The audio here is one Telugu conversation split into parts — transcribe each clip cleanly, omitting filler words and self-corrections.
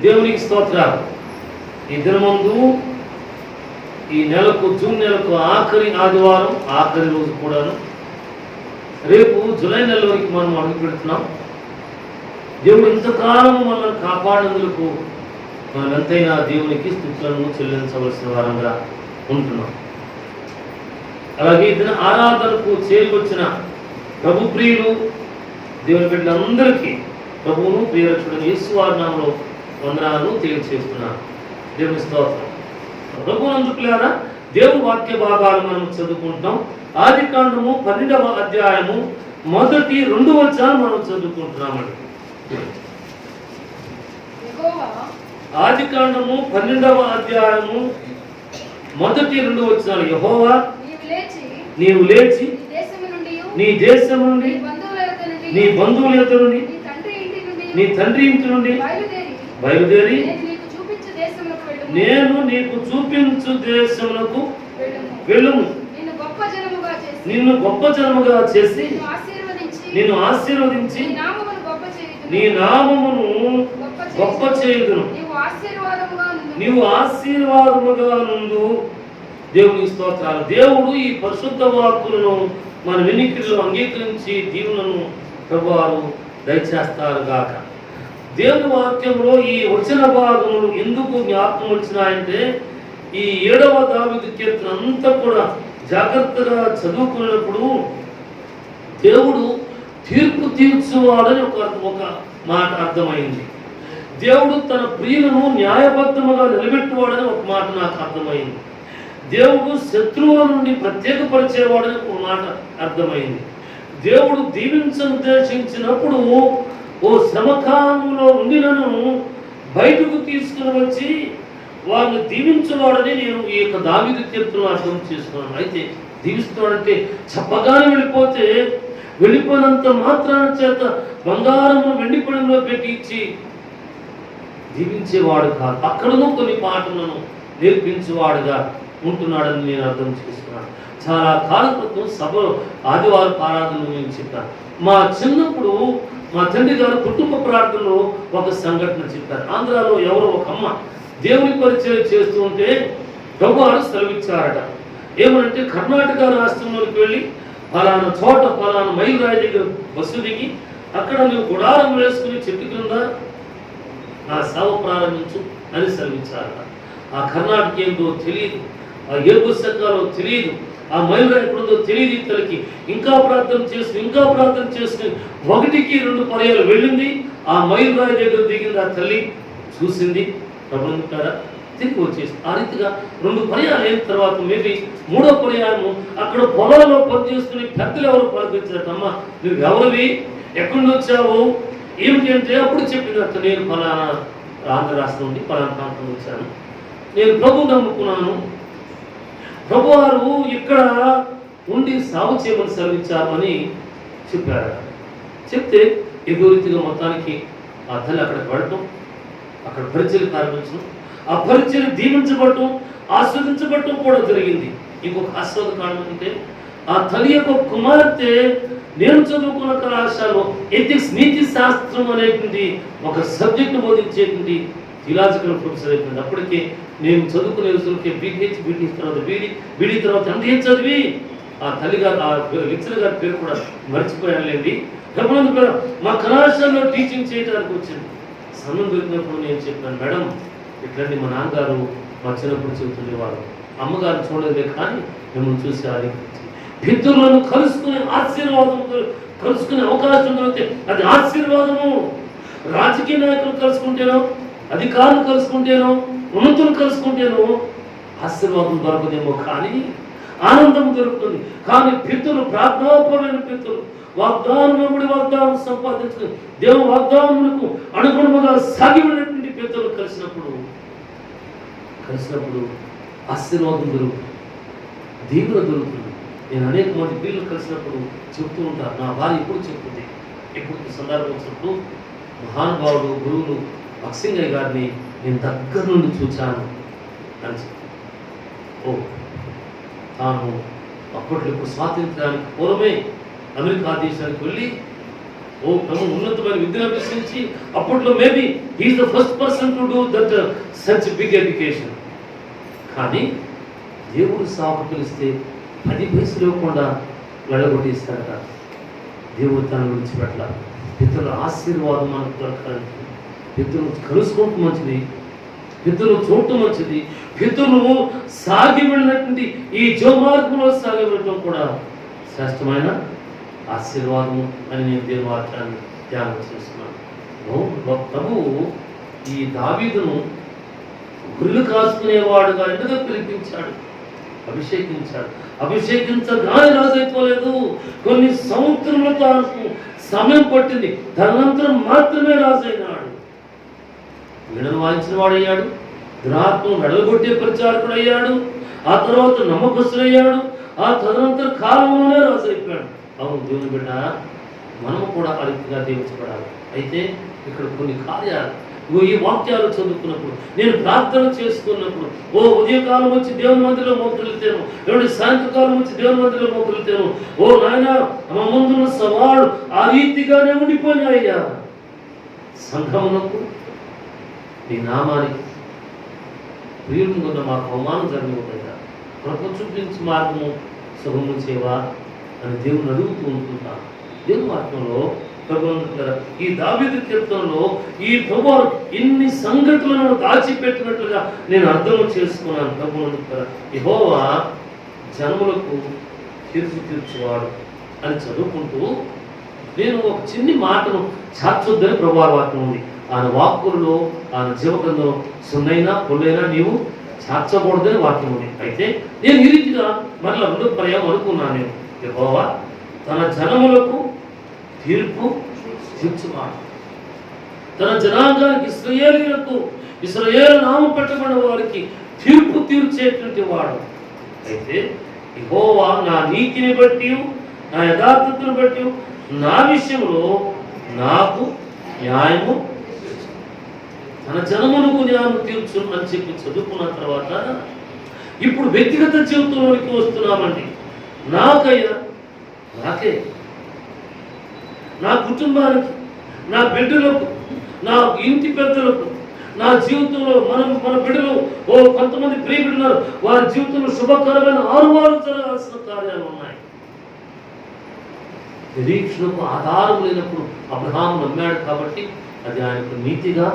దేవునికి స్తోత్రాలు. ఈ దినమందు ఈ నెలకు జూన్ నెలకు ఆఖరి ఆదివారం, ఆఖరి రోజు కూడాను. రేపు జూలై నెలలోకి మనం అడుగు పెడుతున్నాం. దేవుడు ఇంతకాలం మనల్ని కాపాడేందుకు మనం ఎంతైనా దేవునికి స్తుతులను చెల్లించవలసిన వారంగా ఉంటున్నాం. అలాగే దిన ఆరాధనకు చేరుకొచ్చిన ప్రభు ప్రియులు దేవుని బిడ్డలందరికీ ప్రభువును ప్రియరక్షుడు యేసు వారి నామములో వందనాలు తెలియజేస్తున్నాను. దేవుని స్తోత్రం. ప్రభువునందుకులారా దేవుని వాక్య భాగాలు మనం చదువుకుంటాం. ఆదికాండము 12వ అధ్యాయము మొదటి 2 వచనాలు మనం చదువుకుంటున్నామండి. ఆదికాండము 12వ అధ్యాయము మొదటి 2 వచనాలు. యెహోవా నీవు లేచి నీ దేశం నుండి, నీ బంధువుల యొద్ద నుండి, నీ తండ్రి ఇంటి నుండి బయలుదేరి నేను నీకు చూపించు దేశమునకు వెళ్ళుము. నిన్ను గొప్ప జనముగా చేసి నిన్ను ఆశీర్వదించి నీ నామమును గొప్ప చేయుదును. నీవు ఆశీర్వాదముగా నుండు. దేవుని స్తోత్రాలు. దేవుడు ఈ పరిశుద్ధ వాక్కులను మన వినికిడిలో అంగీకరించి దీవులను ప్రభువారు దయచేస్తారు గాక. దేవుని వాక్యంలో ఈ వచన భాగములు ఎందుకు జ్ఞాపకం వచ్చినాయంటే, ఈ 7వ దావీదు కీర్తన అంతా కూడా జాగ్రత్తగా చదువుకున్నప్పుడు దేవుడు తీర్పు తీర్చువాడని ఒక మాట అర్థమైంది. దేవుడు తన ప్రియులను న్యాయబద్ధముగా నిలబెట్టువాడని ఒక మాట నాకు అర్థమైంది. దేవుడు శత్రువుల నుండి ప్రత్యేకపరిచేవాడని ఒక మాట అర్థమైంది. దేవుడు దీవించనుద్దేశించినప్పుడు ఓ శ్రమకాలంలో ఉండినను బయటకు తీసుకుని వచ్చి వారిని దీవించువాడని నేను ఈ యొక్క దావీదు కీర్తనను అర్థం చేసుకున్నాను. అయితే దీవిస్తున్నాడంటే చెప్పగానే వెళ్ళిపోయినంత మాత్రాన చేత బంగారము వెండి పళ్ళెంలో పెట్టి ఇచ్చి దీవించేవాడు కాదు. అక్కడను కొన్ని పాటలను నేర్పించేవాడుగా ఉంటున్నాడని నేను అర్థం చేసుకున్నాను. చాలా కాలం క్రితం సభలో ఆదివారం ఆరాధనలు నేను చెప్పాను. మా చిన్నప్పుడు మా తండ్రి గారు కుటుంబ ప్రార్థనలో ఒక సంఘటన చెప్పారు. ఆంధ్రాలో ఎవరో ఒక అమ్మ దేవుని పరిచయం చేస్తూ ఉంటే ప్రభువారు సెలవిచ్చారట. ఏమనంటే కర్ణాటక రాష్ట్రంలోకి వెళ్ళి ఫలానా చోట ఫలానా మైలురాయి దగ్గర బస్సు దిగి అక్కడ నువ్వు గుడారం వేసుకుని చెట్టు కింద నా సేవ ప్రారంభించు అని సెలవిచ్చారట. ఆ కర్ణాటక ఏందో తెలియదు, ఆ ఏ బస్సు ఎక్కాలో తెలియదు, ఆ మైలురాయి ఎక్కడుందో తెలియదు. ఇతనికి ఇంకా ప్రార్థన చేసుకుని 1కి 2 పర్యాలు వెళ్ళింది. ఆ మైలురాయి దగ్గర దిగింది. ఆ తల్లి చూసింది, ప్రభుత్వారా తిరిగి వచ్చేసి ఆ రీతిగా 2 పర్యాలు అయిన తర్వాత మేబీ 3వ పర్యాయము అక్కడ పొలాల్లో పనిచేసుకుని పెద్దలు ఎవరు పలికించారట. అమ్మ నువ్వు ఎవరివి, ఎక్కడి నుంచి వచ్చావు, ఏమిటి అంటే అప్పుడు చెప్పినట్ట, నేను ఫలానా ఆంధ్ర రాష్ట్రం నుండి ఫలానా ప్రాంతం వచ్చాను, నేను ప్రభు నమ్ముకున్నాను, ప్రభువారు ఇక్కడ ఉండి సాగు చేయమని సెలవిచ్చారు అని చెప్పారు. చెప్తే ఏదో రీతిగా మొత్తానికి ఆ తల్లి అక్కడికి వెళ్ళటం, అక్కడ పరిచయం ప్రారంభించడం, ఆ పరిచయం దీవించబడటం, ఆస్వాదించబడటం కూడా జరిగింది. ఇంకొక ఆస్వాద కారణం అంటే ఆ తల్లి యొక్క కుమార్తె నేను చదువుకున్న కళాశాలలో ఎథిక్స్ నీతి శాస్త్రం అనేటువంటి ఒక సబ్జెక్టు బోధించేటువంటి థియలాజికల్ ప్రొఫెసర్ అయిపోయింది. అప్పటికే నేను చదువుకునే రోజులకే బీడీ తర్వాత బీడీ తర్వాత MA చదివి ఆ తల్లిగారు ఆ లెక్చరర్ గారి పేరు కూడా మర్చిపోయానులేండి. గమనందుకు మా కళాశాలలో టీచింగ్ చేయడానికి వచ్చింది. సమయం దొరికినప్పుడు నేను చెప్పాను, మేడం ఇట్లాంటి మా నాన్నగారు మా చిన్నప్పుడు చెబుతుండేవారు, అమ్మగారు చూడలే కానీ మిమ్మల్ని చూసి ఆలోచించి పితరులను కలుసుకునే ఆశీర్వాదం కలుసుకునే అవకాశం దొరికితే అది ఆశీర్వాదము. రాజకీయ నాయకులు కలుసుకుంటేనో, అధికారులు కలుసుకుంటేనో, ఉన్నతులు కలుసుకుంటేనో ఆశీర్వాదం దొరకదేమో కానీ ఆనందం దొరుకుతుంది. కానీ పితరులు, ప్రార్థనాపరమైన పితరులు వాగ్దానం సంపాదించుకుని దేవుని వాగ్దానములకు అనుగుణముగా సాగి ఉన్నటువంటి పితరులు కలిసినప్పుడు ఆశీర్వాదం దొరుకుతుంది, దీవులు దొరుకుతుంది. నేను అనేక మంది పిల్లలు కలిసినప్పుడు చెప్తూ ఉంటాను, నా భార్య ఎప్పుడు చెప్తుంది, ఎప్పుడు సందర్భం వచ్చినప్పుడు మహానుభావుడు గురువులు భక్సింగయ్య గారిని నేను దగ్గర నుండి చూచాను అని చెప్పి, తాను అప్పట్లో ఇప్పుడు స్వాతంత్ర్యానికి పూర్వమే అమెరికా దేశానికి వెళ్ళి ప్రభు ఉన్నతమైన విద్యను అభ్యసించి అప్పట్లో maybe he's the first person to do that such big education. కానీ దేవుడు సాకులు ఇస్తే 10 పైసలు ఇవ్వకుండా వెళ్ళగొట్టేస్తారట. దేవుడు తనను విడిచిపెట్ల. పితరుల ఆశీర్వాదం మనకు దొరకాలంటే పితరులు కలుసుకోవటం మంచిది, పితరులు చూడటం మంచిది, పితరులు సాగి వెళ్ళినటువంటి ఈ జోమార్గంలో సాగి వెళ్ళటం కూడా శ్రేష్టమైన ఆశీర్వాదము అని నేను దేవుని వాక్యాన్ని ధ్యానం చేస్తున్నాను. ప్రభువు ఈ దావీదును గుర్రెలు కాసుకునేవాడుగా ఎందుకు పిలిపించాడు, అభిషేకించాడు. అభిషేకించగానే రాజైపోలేదు, కొన్ని సంవత్సరములతో ఆయనకు సమయం పట్టింది. తదనంతరం మాత్రమే రాజైనాడు. వీణను వాయించిన వాడయ్యాడు, దురాత్మను వెడలగొట్టే పరిచారకుడు అయ్యాడు, ఆ తర్వాత నమ్మకస్తుడయ్యాడు, ఆ తదనంతర కాలంలోనే రాజైపోయాడు. అవును దేవుని బిడ్డ, మనము కూడా ఆ రీతిగా దీవించబడాలి. అయితే ఇక్కడ కొన్ని కార్యాలు ఈ వాక్యాలు చదువుకున్నప్పుడు, నేను ప్రార్థన చేసుకున్నప్పుడు, ఉదయకాలం వచ్చి దేవుని మందిరంలో మోకరిల్తాను, సాయంత్రకాలం వచ్చి దేవుని మందిరంలో మోకరిల్తాను. నాయన మా ముందున్న సవాళ్ళు ఆ రీతిగానే ఉండిపోయినాయ్యా. సంఘమునకు నీ నామానికి ప్రియులుగా మాకు అవమానం జరిగిపోతాయా, కృప చూపించి మార్గము సుగము చేవా అని దేవుని అడుగుతూ ఉంటుంటాను. దేవుని ఆత్మలో ఈ దావీదు కీర్తనలో ఈ ప్రభు ఇన్ని సంగతులను దాచిపెట్టినట్లుగా నేను అర్థం చేసుకున్నాను. ప్రభువును యెహోవా జనములకు తీర్పు తీర్చేవాడు అని చదువుకుంటూ నేను ఒక చిన్ని మాటను చాచొద్దని ప్రభు వాక్యం ఉంది. ఆయన వాక్కులలో ఆయన జీవకంలో సున్నైనా పొల్లైనా నీవు చాచకూడదని వాక్యం ఉంది. అయితే నేను ఈ రీతిగా మరలా రెండు పర్యాయం అనుకున్నాను. నేను యెహోవా తన జనములకు తీర్పు తీర్చువాడు, తన జనాంగానికి ఇశ్రాయేలు నామం పెట్టబడిన వారికి తీర్పు తీర్చేటువంటి వాడు. అయితే యెహోవా నా నీతిని బట్టి నా యథార్థతను బట్టి నా విషయంలో నాకు న్యాయము, తన జనమునకు న్యాయం తీర్చు అని చెప్పి చదువుకున్న తర్వాత ఇప్పుడు వ్యక్తిగత జీవితంలోనికి వస్తున్నామండి. నాకే, నా కుటుంబానికి, నా బిడ్డలకు, నా ఇంటి పెద్దలకు, నా జీవితంలో మన బిడ్డలు కొంతమంది ప్రియ బిడ్డలు, వారి జీవితంలో శుభకరమైన 6 వారాలు జరగాల్సిన కార్యాలు ఉన్నాయి. నిరీక్షణకు ఆధారం లేనప్పుడు అబ్రహాము నమ్మాడు కాబట్టి అది ఆయనకు నీతిగా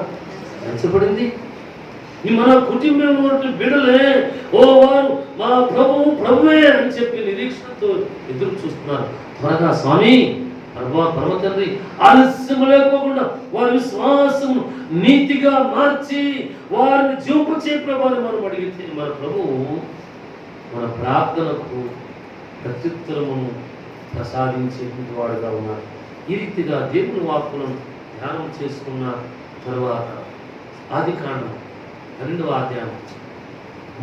ఎంచబడింది. మన కుటుంబంలో బిడ్డలే వారు మా ప్రభువే అని చెప్పి నిరీక్షణతో ఎదురు చూస్తున్నారు. త్వరగా స్వామి పరమ తండ్రి ఆలస్యం లేకోకుండా వారి విశ్వాసం నీతిగా మార్చి వారిని జీవించే ప్రభావం మనం అడిగితే మన ప్రభువు మన ప్రార్థనకు ప్రత్యుత్తరమును ప్రసాదించేటువంటి వాడుగా ఉన్నారు. ఈ రీతిగా దేవుని వాక్కులను ధ్యానం చేసుకున్న తరువాత ఆదికాండం 12వ అధ్యాయం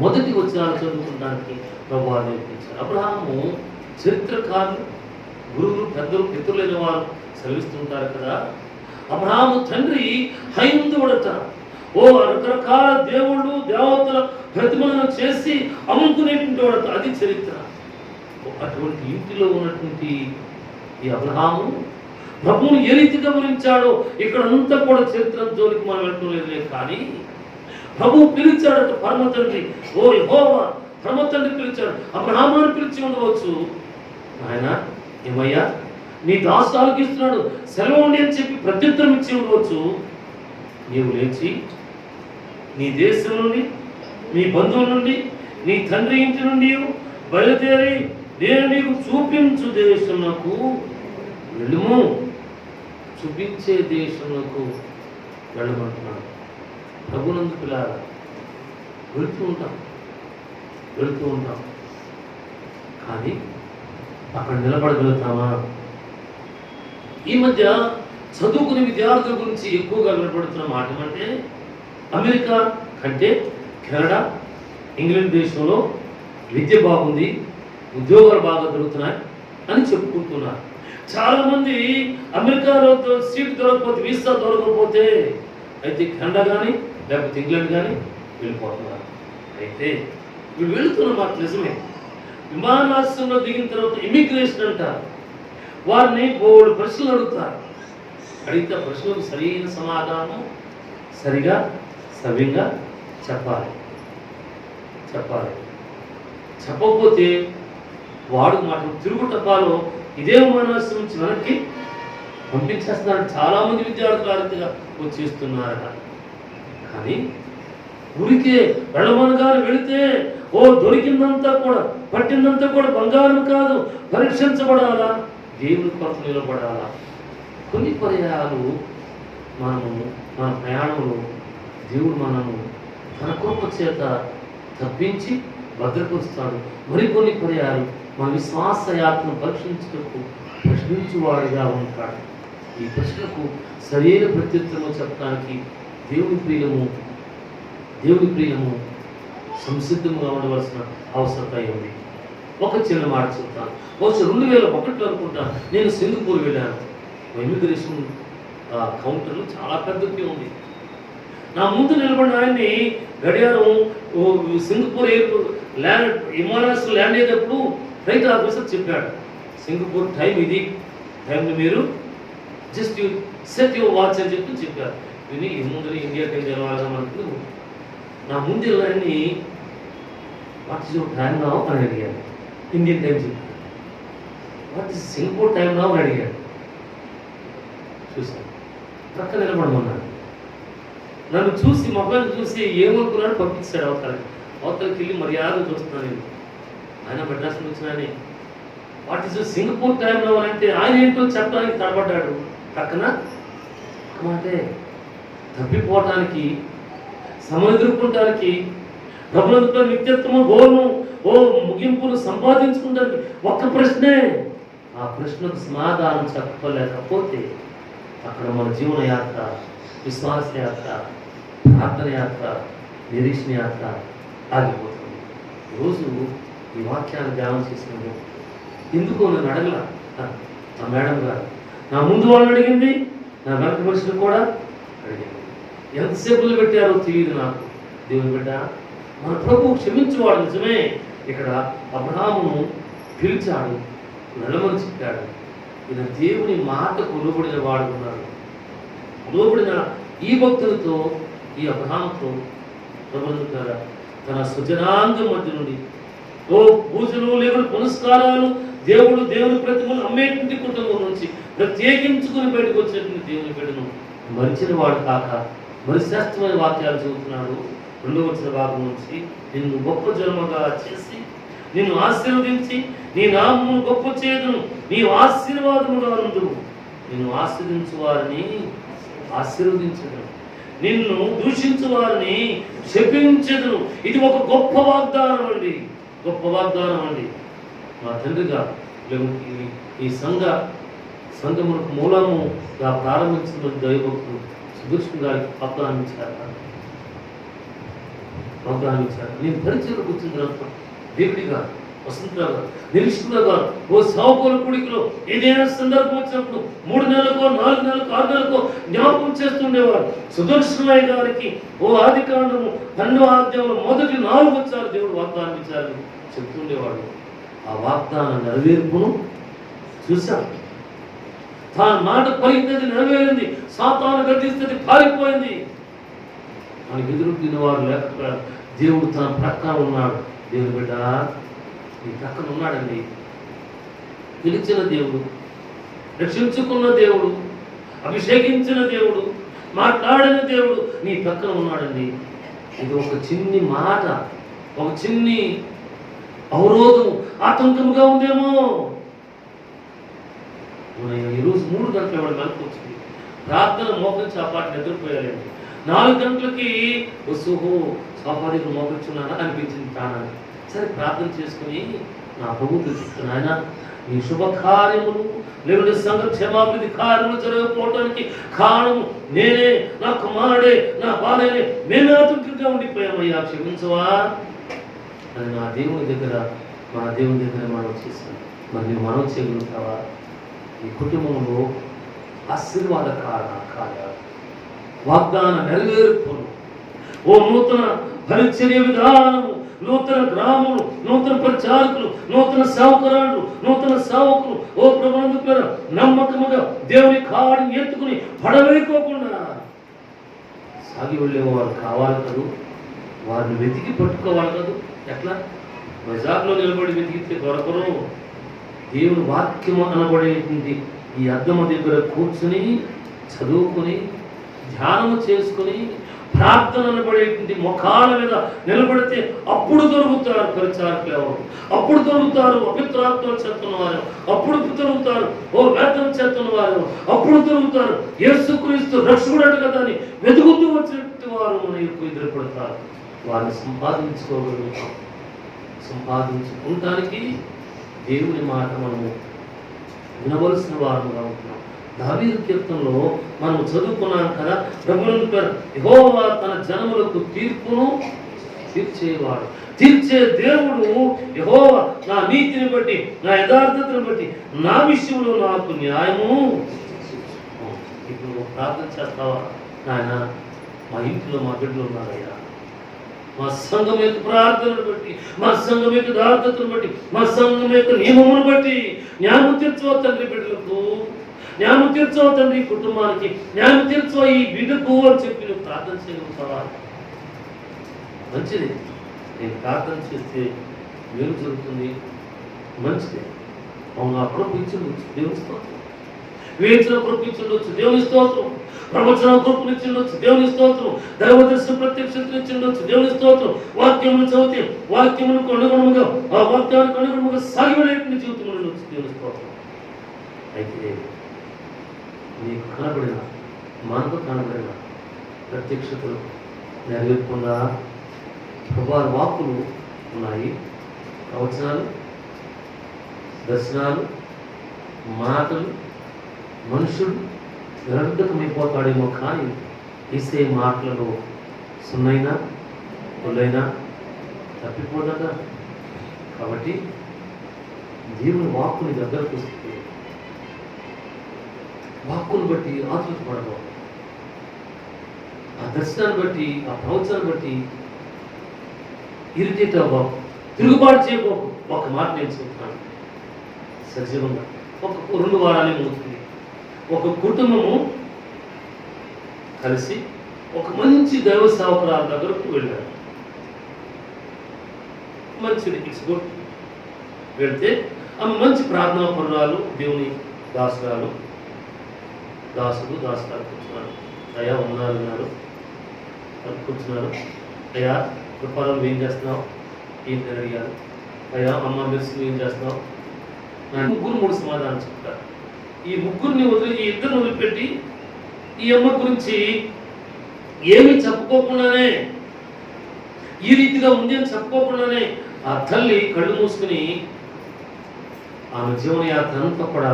మొదటి వచనాలు చదువుకోవడానికి ప్రభువు నేర్పించారు. అబ్రహాము చరిత్రకారులు, గురువులు, పెద్దలు, పితరులైన వారు సెలవిస్తుంటారు కదా. అబ్రహాము తండ్రి హైందవుడట. రకరకాల దేవుళ్ళు దేవతల ప్రతిమలను చేసి అమ్ముకునేటువంటి వాడట. అది చరిత్ర. అటువంటి ఇంటిలో ఉన్నటువంటి ఈ అబ్రహాము ప్రభువును ఏ రీతిగా గమనించాడో ఇక్కడ అంతా కూడా చరిత్ర జోలికి మనం వెళ్ళడం లేదులే. కానీ ప్రభువు పిలిచాడట పరమ తండ్రి. యెహోవా పరమ తండ్రి పిలిచాడు. అబ్రహామును పిలిచి ఉండవచ్చు, ఆయన ఏమయ్యా నీ దాసాలకు ఇస్తున్నాడు సెలవు ఉండి అని చెప్పి ప్రత్యుత్తరం ఇచ్చి ఉండవచ్చు. నీవు లేచి నీ దేశం నుండి, నీ బంధువుల నుండి, నీ తండ్రి ఇంటి నుండి బయలుదేరి నేను నీకు చూపించు దేశంలో వెళ్ళుము, చూపించే దేశంలో వెళ్ళమంటున్నాడు. ప్రభునందు పిల్లారా, వెళుతూ ఉంటాం కానీ అక్కడ నిలబడగలుగుతామా? ఈ మధ్య చదువుకునే విద్యార్థుల గురించి ఎక్కువగా వినపడుతున్న మాట ఏమంటే అమెరికా కంటే కెనడా, ఇంగ్లాండ్ దేశంలో విద్య బాగుంది, ఉద్యోగాలు బాగా దొరుకుతున్నాయి అని చెప్పుకుంటున్నారు. చాలామంది అమెరికాలో సీట్ దొరకకపోతే, వీసా దొరకకపోతే అయితే కెనడా కానీ లేకపోతే ఇంగ్లాండ్ కానీ వెళ్ళిపోతున్నారు. అయితే వీళ్ళు వెళుతున్న మాట నిజమే. విమానాశ్రయంలో దిగిన తర్వాత ఇమిగ్రేషన్ అంటారు. వారిని 3 ప్రశ్నలు అడుగుతారు. అడిగితే ప్రశ్నకు సరైన సమాధానం సరిగా సవ్యంగా చెప్పాలి. చెప్పకపోతే వాడు మాట తిరుగుటపాలో ఇదే మనస్సు నుంచి వెనక్కి పంపించేస్తున్నారు. చాలామంది విద్యార్థులు ఆ రీతిగా వచ్చేస్తున్నారట. కానీ ఊరికే వెళ్ళమనగానే వెళితే దొరికిందంతా కూడా పట్టిందంతా కూడా బంగారం కాదు, పరీక్షించబడాలా, దేవుని కొరకు నిలబడాలా. కొన్ని పర్యాయాలు మన ప్రయాణంలో దేవుడు మనము తన కృప చేత తప్పించి భద్రపరుస్తాడు. మరికొన్ని పర్యాలు మన విశ్వాస యాత్రను పరీక్షించుటకు ప్రశ్నించువాడుగా ఉంటాడు. ఈ ప్రశ్నకు సరైన ప్రత్యుత్తరం చెప్పడానికి దేవుని ప్రియము సంసిద్ధంగా ఉండవలసిన అవసరత ఉంది. ఒక చిన్న మాట చెప్తాను. బహుశా 2001 అనుకుంటా నేను సింగపూర్ వెళ్ళాను. ఇమిగ్రేషన్ కౌంటర్లు చాలా పెద్దగా ఉంది. నా ముందు నిలబడిన ఆయన్ని గడియారం సింగపూర్ విమానాశ్రయం ల్యాండ్ అయ్యేటప్పుడు ఫ్లైట్ ఆఫీసర్ చెప్పాడు, సింగపూర్ టైం ఇది, టైంని మీరు జస్ట్ సెట్ యువర్ వాచ్ అని చెప్పారు. విని ముందు ఇండియా టైం తెలవాలని మనకు నా ముందు వెళ్ళాలని what is your time now అని అడిగాను. ఇండియన్ టైం చెప్పాను. What is Singapore time now అని అడిగాడు. చూసాను, పక్క నిలబడమన్నాడు. నన్ను చూసి మొబైల్ చూసి ఏమనుకున్నాడు పంపించాడు అవతలకి వెళ్ళి మర్యాద చూస్తున్నాను నేను. ఆయన మెడ్రాస్ నుంచి ఆయన what is Singapore time now అంటే ఆయన ఏంటో చెప్పడానికి తడబడ్డాడు. పక్కన అంటే తప్పిపోవటానికి, సముద్రపుటానికి, ప్రభుత్వ నిత్యత్వము ముగింపును సంపాదించుకుంటానికి ఒక్క ప్రశ్నే. ఆ ప్రశ్నకు సమాధానం చెప్పలేకపోతే అక్కడ మన జీవన యాత్ర, విశ్వాస యాత్ర, ప్రార్థన యాత్ర, నిరీక్షణ యాత్ర ఆగిపోతుంది. రోజు ఈ వాక్యాన్ని ధ్యానం చేసినప్పుడు ఎందుకో నేను అడగల. నా మేడం గారు నా ముందు వాళ్ళని అడిగింది, నా వెనక మనుషులు కూడా అడిగింది. ఎంతసేపులు పెట్టారో తెలియదు నాకు. దేవుని బిడ్డ, మన ప్రభువు క్షమించేవాడు నిజమే. ఇక్కడ అబ్రహామును పిలిచాడు, వెళ్ళమని చెప్పాడు. ఈయన దేవుని మాటకు లోబడిన వాడు ఉన్నాడు. లోబడిన ఈ భక్తులతో, ఈ అబ్రహాముతో ప్రభుత్వ తన సుజనాంగం మధ్య నుండి పూజలు లేవుడు పునస్కారాలు, దేవుని ప్రతిమలు అమ్మేటువంటి కుటుంబం నుంచి ప్రత్యేకించుకుని బయటకు వచ్చేటువంటి దేవుని బిడ్డను మరిచిన వాడు కాక మరి శ్రేష్టమైన వాక్యాలు చెబుతున్నాడు. 2వ వచన భాగం నుంచి, నిన్ను గొప్ప జన్మగా చేసి నిన్ను ఆశీర్వదించి నీ నామమును గొప్ప చేదును, నీ ఆశీర్వాదముగా ఉండును. నిన్ను ఆశీర్వదించు వారిని ఆశీర్వదించదు, నిన్ను దూషించు వారిని శపించదును. ఇది ఒక గొప్ప వాగ్దానం అండి, గొప్ప వాగ్దానం అండి. మా తండ్రిగా ఈ సంఘములకు మూలముగా ప్రారంభించిన దైవభక్తులు సుదర్శన్ గారికి వాగ్దానించారు. నేను పరిచయం కూర్చున్న తర్వాత దేవుడిగా, వసంతరావు గారు, నిరీక్షణ గారు సావుకోల కుడికిలో ఏదైనా సందర్భం వచ్చినప్పుడు 3 నెలలకో 4 నెలలకో 6 నెలలకో జ్ఞాపకం చేస్తుండేవారు. సుదర్శనయ్య గారికి ఆది కాండము 12వ అధ్యాయంలో మొదటి 4 వచనాలు దేవుడు వాగ్దానం ఇచ్చారని చెప్తుండేవాడు. ఆ వాగ్దాన నెరవేర్పును చూశాం. తన మాట పలికినది నెరవేరింది, సాతాను గర్జిస్తుంది, పారిపోయింది. మనకి ఎదురుకున్న వారు లేకపోయారు. దేవుడు తన ప్రక్కన ఉన్నాడు. దేవుని బిడ్డ నీ ప్రక్కన ఉన్నాడండి. పిలిచిన దేవుడు, రక్షించుకున్న దేవుడు, అభిషేకించిన దేవుడు, మాట్లాడిన దేవుడు నీ ప్రక్కన ఉన్నాడండి. ఇది ఒక చిన్ని మాట, ఒక చిన్ని అవరోధం, ఆటంకముగా ఉందేమో. ఈరోజు 3 గంటల వాడు వెనక్కి వచ్చింది. ప్రార్థన మోకరించి ఆ పాట నిద్రపోయాలండి. 4 గంటలకి వస్తువు స్వాపాదికులు మోకరించున్నానా అనిపించింది ప్రాణాన్ని. సరే ప్రార్థన చేసుకుని నా ప్రభుత్వం చెప్తున్నా, ఆయన నీ శుభకార్యములు లేకుంటే సంఘ క్షేమాభివృద్ధి కార్యములు జరగకపోవడానికి కారణము నేనే, నా కుమారుడే, నా భార్యనే, మేమే ఆతంకంగా ఉండిపోయామయ్యా, క్షమించవా అని నా దేవుని దగ్గర, మన దేవుని దగ్గర మనం చేస్తాం. మరి నువ్వు మనం చేయగలుగుతావా? ఈ కుటుంబంలో ఆశీర్వాద కార్యాలు, వాగ్దాన నెరవేర్పును, నూతన పరిచర్య విధానము, నూతన గ్రామములు, నూతన ప్రచారకులు, నూతన సేవకురాళ్ళు, నూతన సేవకులు ఓ ప్రభునందు నమ్మకముగా దేవుని కావాలని ఎత్తుకుని పడవేయకోకుండా సాగి వెళ్ళేవారు కావాలి కదూ. వారిని వెతికి పట్టుకోవాలి కదూ. ఎట్లా? బజార్లో నిలబడి వెతికితే దొరకరు. దేవుని వాక్యము అనబడేటువంటి ఈ అద్దము దగ్గర కూర్చుని చదువుకుని ధ్యానము చేసుకుని ప్రార్థన అనబడేటువంటి ముఖాల మీద నిలబడితే అప్పుడు దొరుకుతారు పరిచారకులు ఎవరు, అప్పుడు దొరుకుతారు అపిత్రాత్మలు చేస్తున్న వారు, అప్పుడు దొరుకుతారు ఓ వేతనం చేస్తున్న వారు, అప్పుడు దొరుకుతారు యేసుక్రీస్తు రక్షకుడు కదా అని వెతుకుతూ వచ్చినట్టు వారు మన ఎక్కువ ఎదురుపడతారు. వారిని సంపాదించుకోగలుగుతాం. సంపాదించుకుంటానికి దేవుని మాట మనము వినవలసిన వారుగా ఉంటున్నాం. దావీదు కీర్తనలో మనం చదువుకున్నాం కదా, ప్రభువుని పేరు యెహోవా తన జనములకు తీర్పును తీర్చేవాడు. తీర్చే దేవుడు యెహోవా నా నీతిని బట్టి, నా యథార్థతను బట్టి, నా విషయంలో నాకు న్యాయము. ఇప్పుడు ప్రార్థన చేస్తావా? నాయన మా ఇంట్లో మా బిడ్డలు ఉన్నారయ్యా, మా సంఘం యొక్క ప్రార్థనను బట్టి, మా సంఘం యొక్క యథార్థతను బట్టి, మా సంఘం యొక్క నియమమును బట్టి న్యాయం తీర్చవ తండ్రి, బిడ్డలకు న్యాయం తీర్చవ తండ్రి, కుటుంబానికి న్యాయం తీర్చవ ఈ బిడ్డకు అని చెప్పి నువ్వు ప్రార్థన చేయగలుగుతావా? మంచిది. నేను ప్రార్థన చేస్తే మేలు జరుగుతుంది, మంచిది. అవును, అప్పుడు ఇచ్చిండొచ్చు దేవుని స్తోత్రం, వేచిన కృప ఇచ్చిండొచ్చు దేవుని స్తోత్రం, ప్రవచన కృపను ఇచ్చిండొచ్చు దేవుని స్తోత్రం, దైవదర్శన ప్రత్యక్షతను ఇచ్చిండొచ్చు దేవుని స్తోత్రం. వాక్యమును చదివితే వాక్యములకు అనుగుణముగా ఆ వాక్యానికి అనుగుణముగా సాగినటువంటి జీవితం ఉండొచ్చు దేవుని స్తోత్రం. అయితే నీకు కనబడిన, మనకు కనబడిన ప్రత్యక్షతలు నెరవేర్కుండా ప్రభువారి వాక్కులు ఉన్నాయి, ప్రవచనాలు, దర్శనాలు, మాటలు. మనుషుడు నిరర్ధకమైపోతాడేమో కానీ ఇసే మాటలలో సున్నైనా పుల్లైనా తప్పిపోదట. కాబట్టి దేవుని వాక్కుని దగ్గరకు వస్తే వాక్కును బట్టి ఆతృత పడదు, ఆ దర్శనాన్ని బట్టి, ఆ ప్రవచనాన్ని బట్టి ఇరిటేట్ అవ్వకు, తిరుగుబాటు చేయబోకు. ఒక మాట నేను చెప్తాను సజీవంగా. ఒక 2 వారాలే ముగుతుంది. ఒక కుటుంబము కలిసి ఒక మంచి దైవ సేవకురాల దగ్గరకు వెళ్ళారు. మంచిది, ఇట్స్ గుడ్. వెళ్తే ఆమె మంచి ప్రార్థనా పరురాలు, దేవుని దాసురాలు, దాసురాలు కూర్చున్నారు. అయ్యా ఉన్నారు కూర్చున్నారు. అయ్యా కృపాలను ఏం చేస్తున్నావు? ఏంటని అడిగారు. అయ్యా అమ్మ మెరుసు ఏం చేస్తున్నావు? ముగ్గురు 3 సమాధానం చెప్తారు. ఈ ముగ్గురిని వదిలి, ఈ ఇద్దరిని వదిలిపెట్టి ఈ అమ్మ గురించి ఏమీ చెప్పుకోకుండానే, ఈ రీతిగా ఉంది అని చెప్పుకోకుండానే ఆ తల్లి కళ్ళు మూసుకుని ఆమె జీవనయాత్ర అంతా కూడా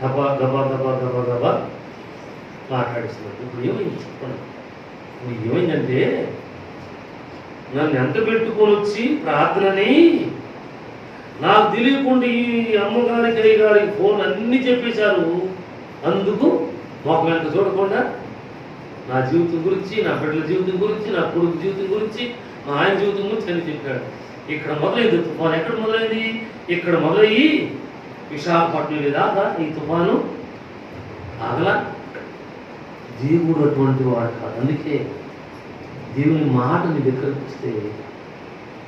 గబా గబా గబా గబా గబా మాట్లాడిస్తున్నారు. ఇప్పుడు ఏమైంది చెప్పండి? ఇప్పుడు ఏమైందంటే, నన్ను ఎంత పెట్టుకొని వచ్చి ప్రార్థనని నాకు తెలియకుండా ఈ అమ్మగారికి అయ్యగారికి ఫోన్ అన్నీ చెప్పేశారు. అందుకు మాకు వెంట చూడకుండా నా జీవితం గురించి, నా బిడ్డల జీవితం గురించి, నా కొడుకు జీవితం గురించి, మా ఆయన జీవితం గురించి అని చెప్పాడు. ఇక్కడ మొదలైంది తుఫాను. ఎక్కడ మొదలైంది? ఇక్కడ మొదలయ్యి విశాఖపట్నం లేదా ఈ తుఫాను ఆగలా. దేవుడు అటువంటి వాడు కాదు. అందుకే దేవుని మాటని దగ్గరకు వస్తే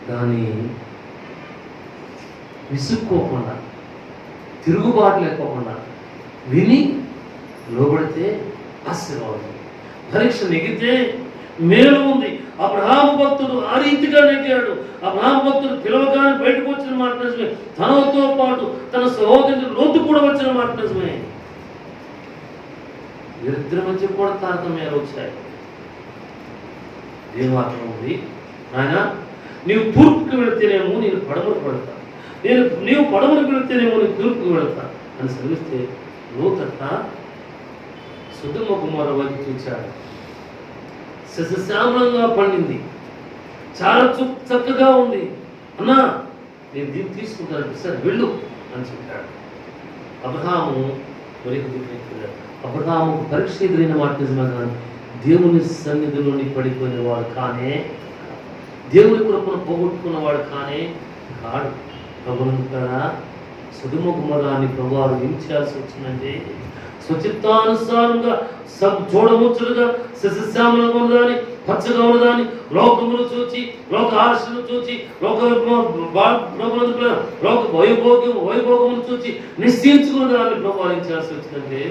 దాన్ని విసుక్కోకుండా, తిరుగుబాటు లేకోకుండా విని లోబడితే ఆశీర్వాదం. పరీక్ష నెగితే మేలు ఉంది. అబ్రహాము భక్తుడు ఆ రీతిగా నెగ్గాడు. అబ్రహాము భక్తుడు పిలవగానే బయటకు వచ్చిన మాట నిజమే, తనతో పాటు తన సహోదరుడు లోతు కూడా వచ్చిన మాట నిజమే. వీరిద్దరి మధ్య కూడా తారతమ్యాలు వచ్చాయి. దేని మాత్రం ఉంది, ఆయన నీవు తూర్పుకి వెళితేనేమో నేను పడమరకు వెళతా, నీవు పడమరకు వెళితేనేమో నేను తూర్పుకి వెళతా అని సెలవిస్తే లోతట సుధమ కుమార వైపు చూచాడు. సస్యశ్యామలంగా పండింది, చాలా చక్కగా ఉంది. అన్నా నేను దీన్ని తీసుకుంటాను, సరే వెళ్ళు అని చెప్పాడు. అబ్రహాము మరొక దిక్కుకెళ్ళాడు. అబ్రహాము పరీక్ష ఎదురైన మాట నిజమే కానీ దేవుని సన్నిధిలోని పడిపోయిన వాడు కానే. దేవుని కృపను పోగొట్టుకున్నవాడు కానే కాడు. ప్రభునంటారా, సొదొమ గొమొర్రాని ప్రభువారు ఏం చేయాల్సి వచ్చిందంటే, స్వచిత్తానుసారంగా చూడముచ్చలుగా సస్యశ్యామలంగా ఉన్నదాన్ని, పచ్చగా ఉన్నదాన్ని, లోకమును చూచి, లోక ఆశను చూచి, లోక వైభోగమును చూచి నిశ్చయించుకున్న దాన్ని ప్రభువారు ఏం చేయాల్సి వచ్చిందంటే,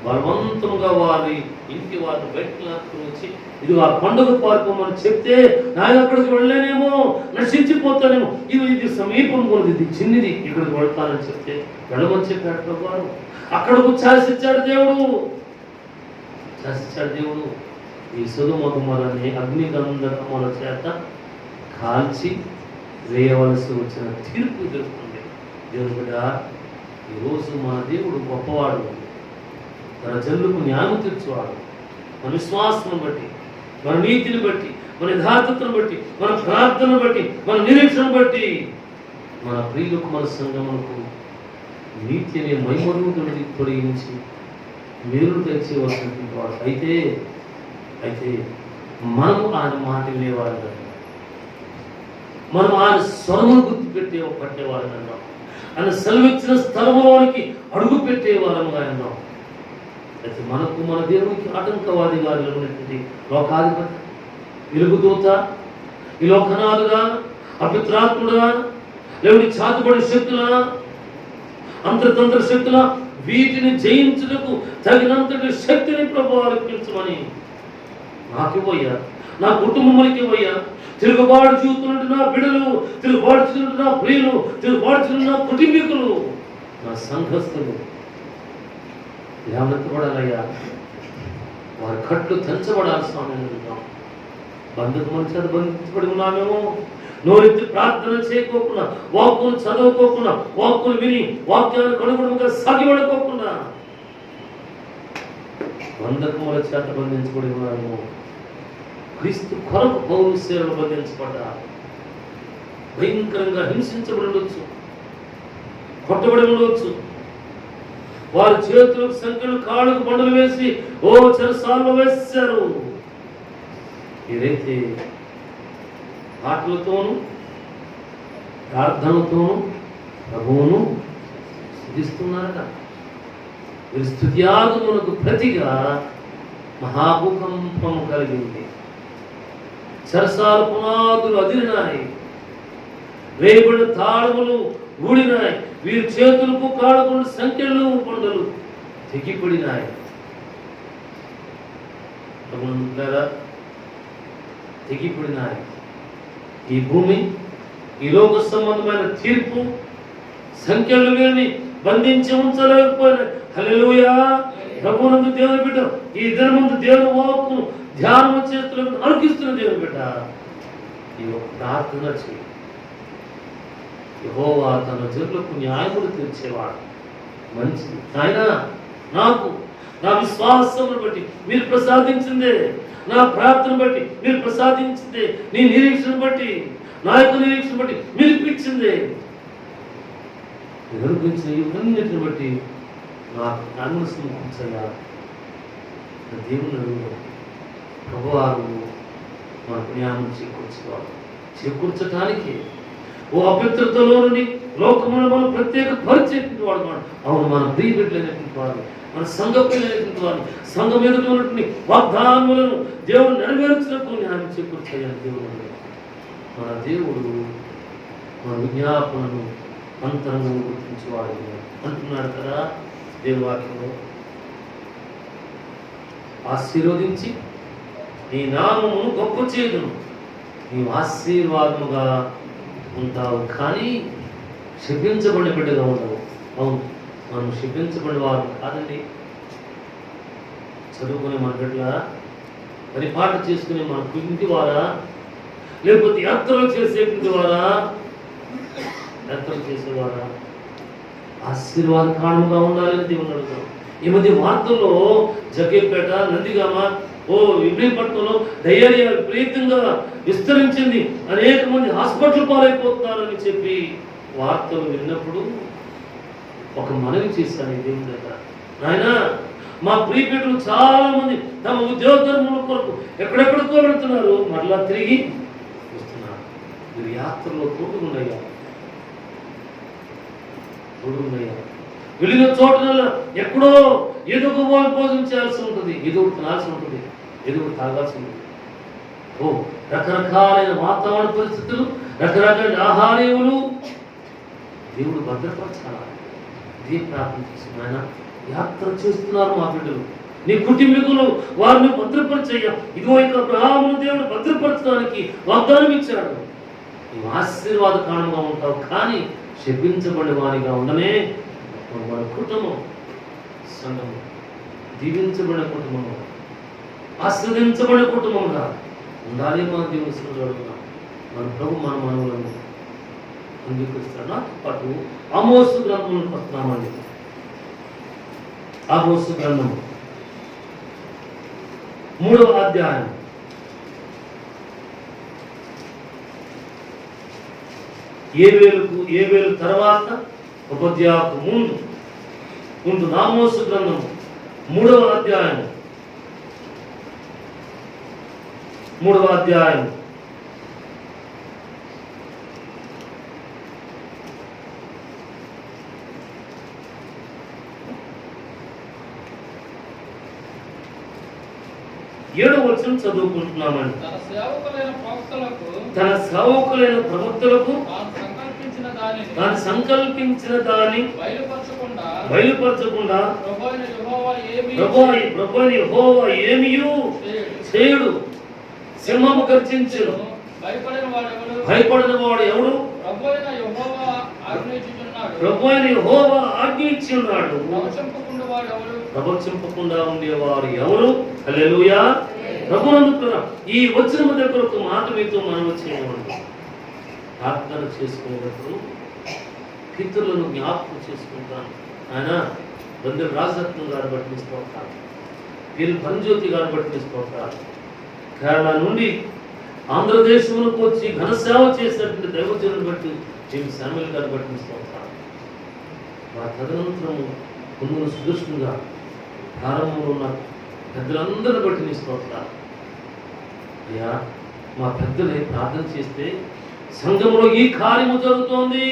బలవంతముగా వారి ఇంటి వారిని బయటకు లాక్కుని వచ్చి, ఇది ఆ పండుగ పాల్గొమని చెప్తే, నాయన అక్కడికి వెళ్ళలేనేమో, నశించిపోతానేమో, ఇది సమీపం కొనది, ఇది చిన్నది, ఇక్కడికి వెళ్తానని చెప్తే వెళ్ళమని చెప్పాడు ప్రభువారు. అక్కడకు శాసిచ్చాడు దేవుడు. ఈ సొదొమ గొమొర్రాని అగ్నిగంధకముల చేత కాల్చి వేయవలసి వచ్చిన తీర్పు ఎదుర్కొంది. దేవుడు కూడా ఈరోజు మన దేవుడు గొప్పవాడు, తన జనులకు న్యాయం తీర్చువాడు. మన విశ్వాసం బట్టి, మన నీతిని బట్టి, మన యథార్థతను బట్టి, మన ప్రార్థనను బట్టి, మన నిరీక్షను బట్టి మన ప్రియులకు, మన సంఘములకు నీతి అనే మైమరువుని తొలగించి మేలు తెచ్చేవలసినటువంటి వాడు. అయితే మనము ఆయన మాట వినేవారు కదా, మనం ఆయన స్వరమును గుర్తు పట్టేవారు అన్నాం, ఆయన సెలవిచ్చిన స్థలంలోనికి అడుగు పెట్టేవారముగా అన్నాం. అయితే మనకు మన దేవునికి ఆటంకవాదిగా ఉన్నటువంటి లోకాధిపతి, వెలుగుదూత, ఈ లోకనాథుగా, అపిత్రాత్ముడుగా, లేవుడి చాతుబడి శక్తుల, అంతర్తంత్ర శక్తుల, వీటిని జయించుటకు తగినంతటి శక్తిని ప్రభువారు ఇప్పించమని నాకివ్వయ్యా, నా కుటుంబానికి ఇవ్వయ్యా. తిరుగుబాటు చూస్తున్నట్టు నా బిడ్డలు, తిరుగుబాటు చూస్తున్నట్టు నా ప్రియులు, తిరుగుబాటు చూస్తున్న నా కుటుంబీకులు, నా సంఘస్థులు లేవనెత్తబడాలయ్యా. వారి కట్లు తెంచబడాలి స్వామి. బంధుకు చేత బంధించబడి ఉన్నామేమో, నోరెత్తి ప్రార్థన చేయకోకుండా, వాక్కును చదవుకోకుండా, వాక్కును విని వాక్యాన్ని కనుగొనగా సాగిపడుకోకుండా బంధకముల చేత బంధించబడి ఉన్నాము. క్రీస్తు కొరకు పౌలు సేవలు బంధించబడ్డా, భయంకరంగా హింసించబడి ఉండొచ్చు, కొట్టబడి ఉండవచ్చు. వారి చేతులకు సంఖ్యలు, కాళ్ళకు బండలు వేసి చెరసాల్లో వేశారు. ఏదైతే ఆటలతోనూ ప్రార్థనతోనూ ప్రభువును స్తుతిస్తున్నారట. వీరి స్తుత్యాగమునకు ప్రతిగా మహాభూకంపము కలిగింది. చెరసాల పునాదులు అదిరినాయి, వేయబడిన తాళములు ఊడినాయి, వీరి చేతులకు కాళ్ళకు సంఖ్యలు బండలు తెగిపడినాయి. తెగిపడినాయి. ఈ భూమి, ఈ లోక సంబంధమైన తీర్పు సంఖ్యలు వీరిని బంధించి ఉంచలేకపోయినాయి. హల్లెలూయా. ప్రభువునందు దేవుని బిడ్డ, ఈ దినమందు దేవుని వాక్కును ధ్యానం చేస్తున్న అనుకిస్తున్న దేవుని బిడ్డ, ఈ ఒక ప్రార్థన చేయి. యెహోవా తన జనులకు న్యాయములు తీర్చేవాడు. మంచిది ఆయన, నాకు నా విశ్వాసమును బట్టి మీరు ప్రసాదించిందే, నా ప్రార్థన బట్టి మీరు ప్రసాదించిందే, నీ నిరీక్షణ బట్టి, నా యొక్క నిరీక్షణ బట్టి మీరు ఇప్పించిందే, నిర్మించిన ఇవన్నిటిని బట్టి నాకు జ్ఞానం సమకూర్చగా దేవుని ప్రభువారు మన జ్ఞానం చేకూర్చడానికి ఓ అభ్యర్థులతో నుండి లోకమును మనం ప్రత్యేక పరిచయం వాడు. అవును, మన ప్రియ బిడ్డలైనటువంటి వారు, మన సంఘ పిల్లలైనటువంటి వారు, సంఘం ఎదుట ఉన్నటువంటి వాగ్దానములను దేవుడు నెరవేర్చినప్పుడు జ్ఞానం చేకూర్చాయని దేవుడు. మన దేవుడు మన విజ్ఞాపనను అంతరంగం గుర్తించేవాడు అంటున్నాడు కదా దేవుని వాక్యంలో. ఆశీర్వదించి నీ నామమును గొప్ప చేయుదును, నీవు ఆశీర్వాదముగా ఉంటావు, కానీ శపించబడిన బిడ్డగా ఉండవు. అవును, మనం శపించబడిన వారు కాదండి. చదువుకునే మన బిడ్డల, పరిపాట చేసుకునే మన ఇంటి వారా, లేకపోతే యాత్రలు చేసేటువంటి వారా, యాత్రలు చేసేవారా, ఆశీర్వాద కారణంగా ఉండాలని దేవుని అడుగుతాం. ఈ మధ్య వార్తల్లో జగ్గేపేట, నందిగామ, ఇబ్రహీంపట్నంలో డయేరియా విపరీతంగా విస్తరించింది, అనేక మంది హాస్పిటల్ పాలైపోతున్నారని చెప్పి వార్తలు విన్నప్పుడు ఒక మనవి చేశాను ఈ దేవుని దగ్గర. నాయన, మా ప్రియపేటలు చాలా మంది తమ ఉద్యోగ ధర్మముల కొరకు ఎక్కడెక్కడికో వెళుతున్నారు, మరలా తిరిగి మీరు యాత్రలో తోడుగుండయ్యా, వెళ్ళిన చోటనల్లా ఎక్కడో ఏదో ఒక భోజనం చేయాల్సి ఉంటుంది, ఏదో ఒకటి తినాల్సి ఉంటుంది, ఏదో ఒకటి తాగాల్సి ఉంటుంది. రకరకాలైన వాతావరణ పరిస్థితులు, రకరకాల ఆహార్యములు దేవుడు భద్రపరచాలి. ఇదే ప్రార్థన చేసిన ఆయన యాత్ర చేస్తున్నారు మా బిడ్డలు, నీ కుటుంబీకులు వారిని భద్రపరిచయ్యా. ఇదిగో ఇక అబ్రహామును దేవుడు భద్రపరచడానికి వాగ్దానం ఇచ్చాడు. నీవు ఆశీర్వాద కారణంగా ఉంటావు, కానీ శపించబడి వారిగా ఉండనే మన కుటుంబం సంఘము దీవించబడిన కుటుంబము, ఆస్వాదించబడిన కుటుంబంగా ఉండాలి. మన దేవుని అడుగుతున్నాం. మన ప్రభు మన మనవులను అంగీకరిస్తాడు. నాతో పాటు ఆమోసు గ్రంథంలోకి వస్తున్నామండి. ఆమోసు గ్రంథము 3వ అధ్యాయం 7 తర్వాత ఉపద్యాకు ముందు ఉంటుంది. ఆమోసు గ్రంథము 3వ అధ్యాయం 7వ వచనం చదువుకుంటున్నామండి. తన సేవకులైన ప్రవక్తలకు తాను సంకల్పించిన దాన్ని బయలుపరచకుండా ప్రభువైన యెహోవా ఏమీయూ చేయడు. సింహము గర్జించెను, భయపడిన వాడు ఎవడు? ప్రభువైన యెహోవా ఆజ్ఞ ఇచ్చి ఉన్నాడు. ప్రవచింపకుండా ఉండేవారు ఎవరు? హల్లెలూయా. ప్రభునందున ఈ వచనము దగ్గర ఒక మాట మీతో మనం చేయమండి. ప్రార్థన చేసుకునేటప్పుడు పితరులను జ్ఞాపకం చేసుకుంటాను. ఆయన బంధువులు రాజరత్నం గారు పట్టిస్తూ ఉంటారు, వీళ్ళు పరంజ్యోతి గారు పట్టిస్తూ ఉంటారు. కేరళ నుండి ఆంధ్రదేశంలోకి వచ్చి ఘనసేవ చేసినటువంటి దైవజనులను బట్టి మేము శామ్యూల్ గారు పట్టిస్తూ ఉంటారు. మా తదనంతరం ముందు సుదృష్టంగా ప్రారంభంలో ఉన్న పెద్దలందరిని బట్టి ఇస్తూ ఉంటారు. అయ్యా, మా పెద్దలే ప్రార్థన చేస్తే సంఘంలో ఈ కార్యము జరుగుతోంది,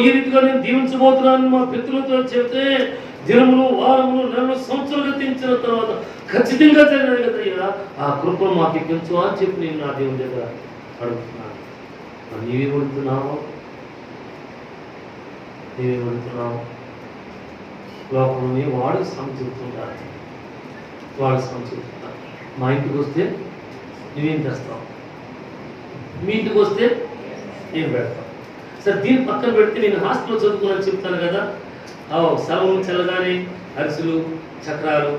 ఈ రీతిగా నేను దీవించబోతున్నాను మా పితృలతో చెబితే దినములు, వారములు, నెలలు, సంవత్సరాలు గతించిన తర్వాత ఖచ్చితంగా జరిగినది కదయ్యా, ఆ కృపను మాకు ఇప్పించు అని చెప్పి నేను నా దేవుని దగ్గర అడుగుతున్నాను. నీవేమడుగుతున్నావు? లోకంలోని వాడు సంచుతుంటారు, వాడు సంచుతుంటారు. మా ఇంటికి వస్తే నువ్వేం తెస్తావు, మీ ఇంటికి వస్తే ఏం పెడతావు? సరే, దీని పక్కన పెడితే నేను హాస్టల్లో చదువుకున్నాను చెప్తాను కదా, సెలవులు చల్లగానే అరిసెలు, చక్రాలు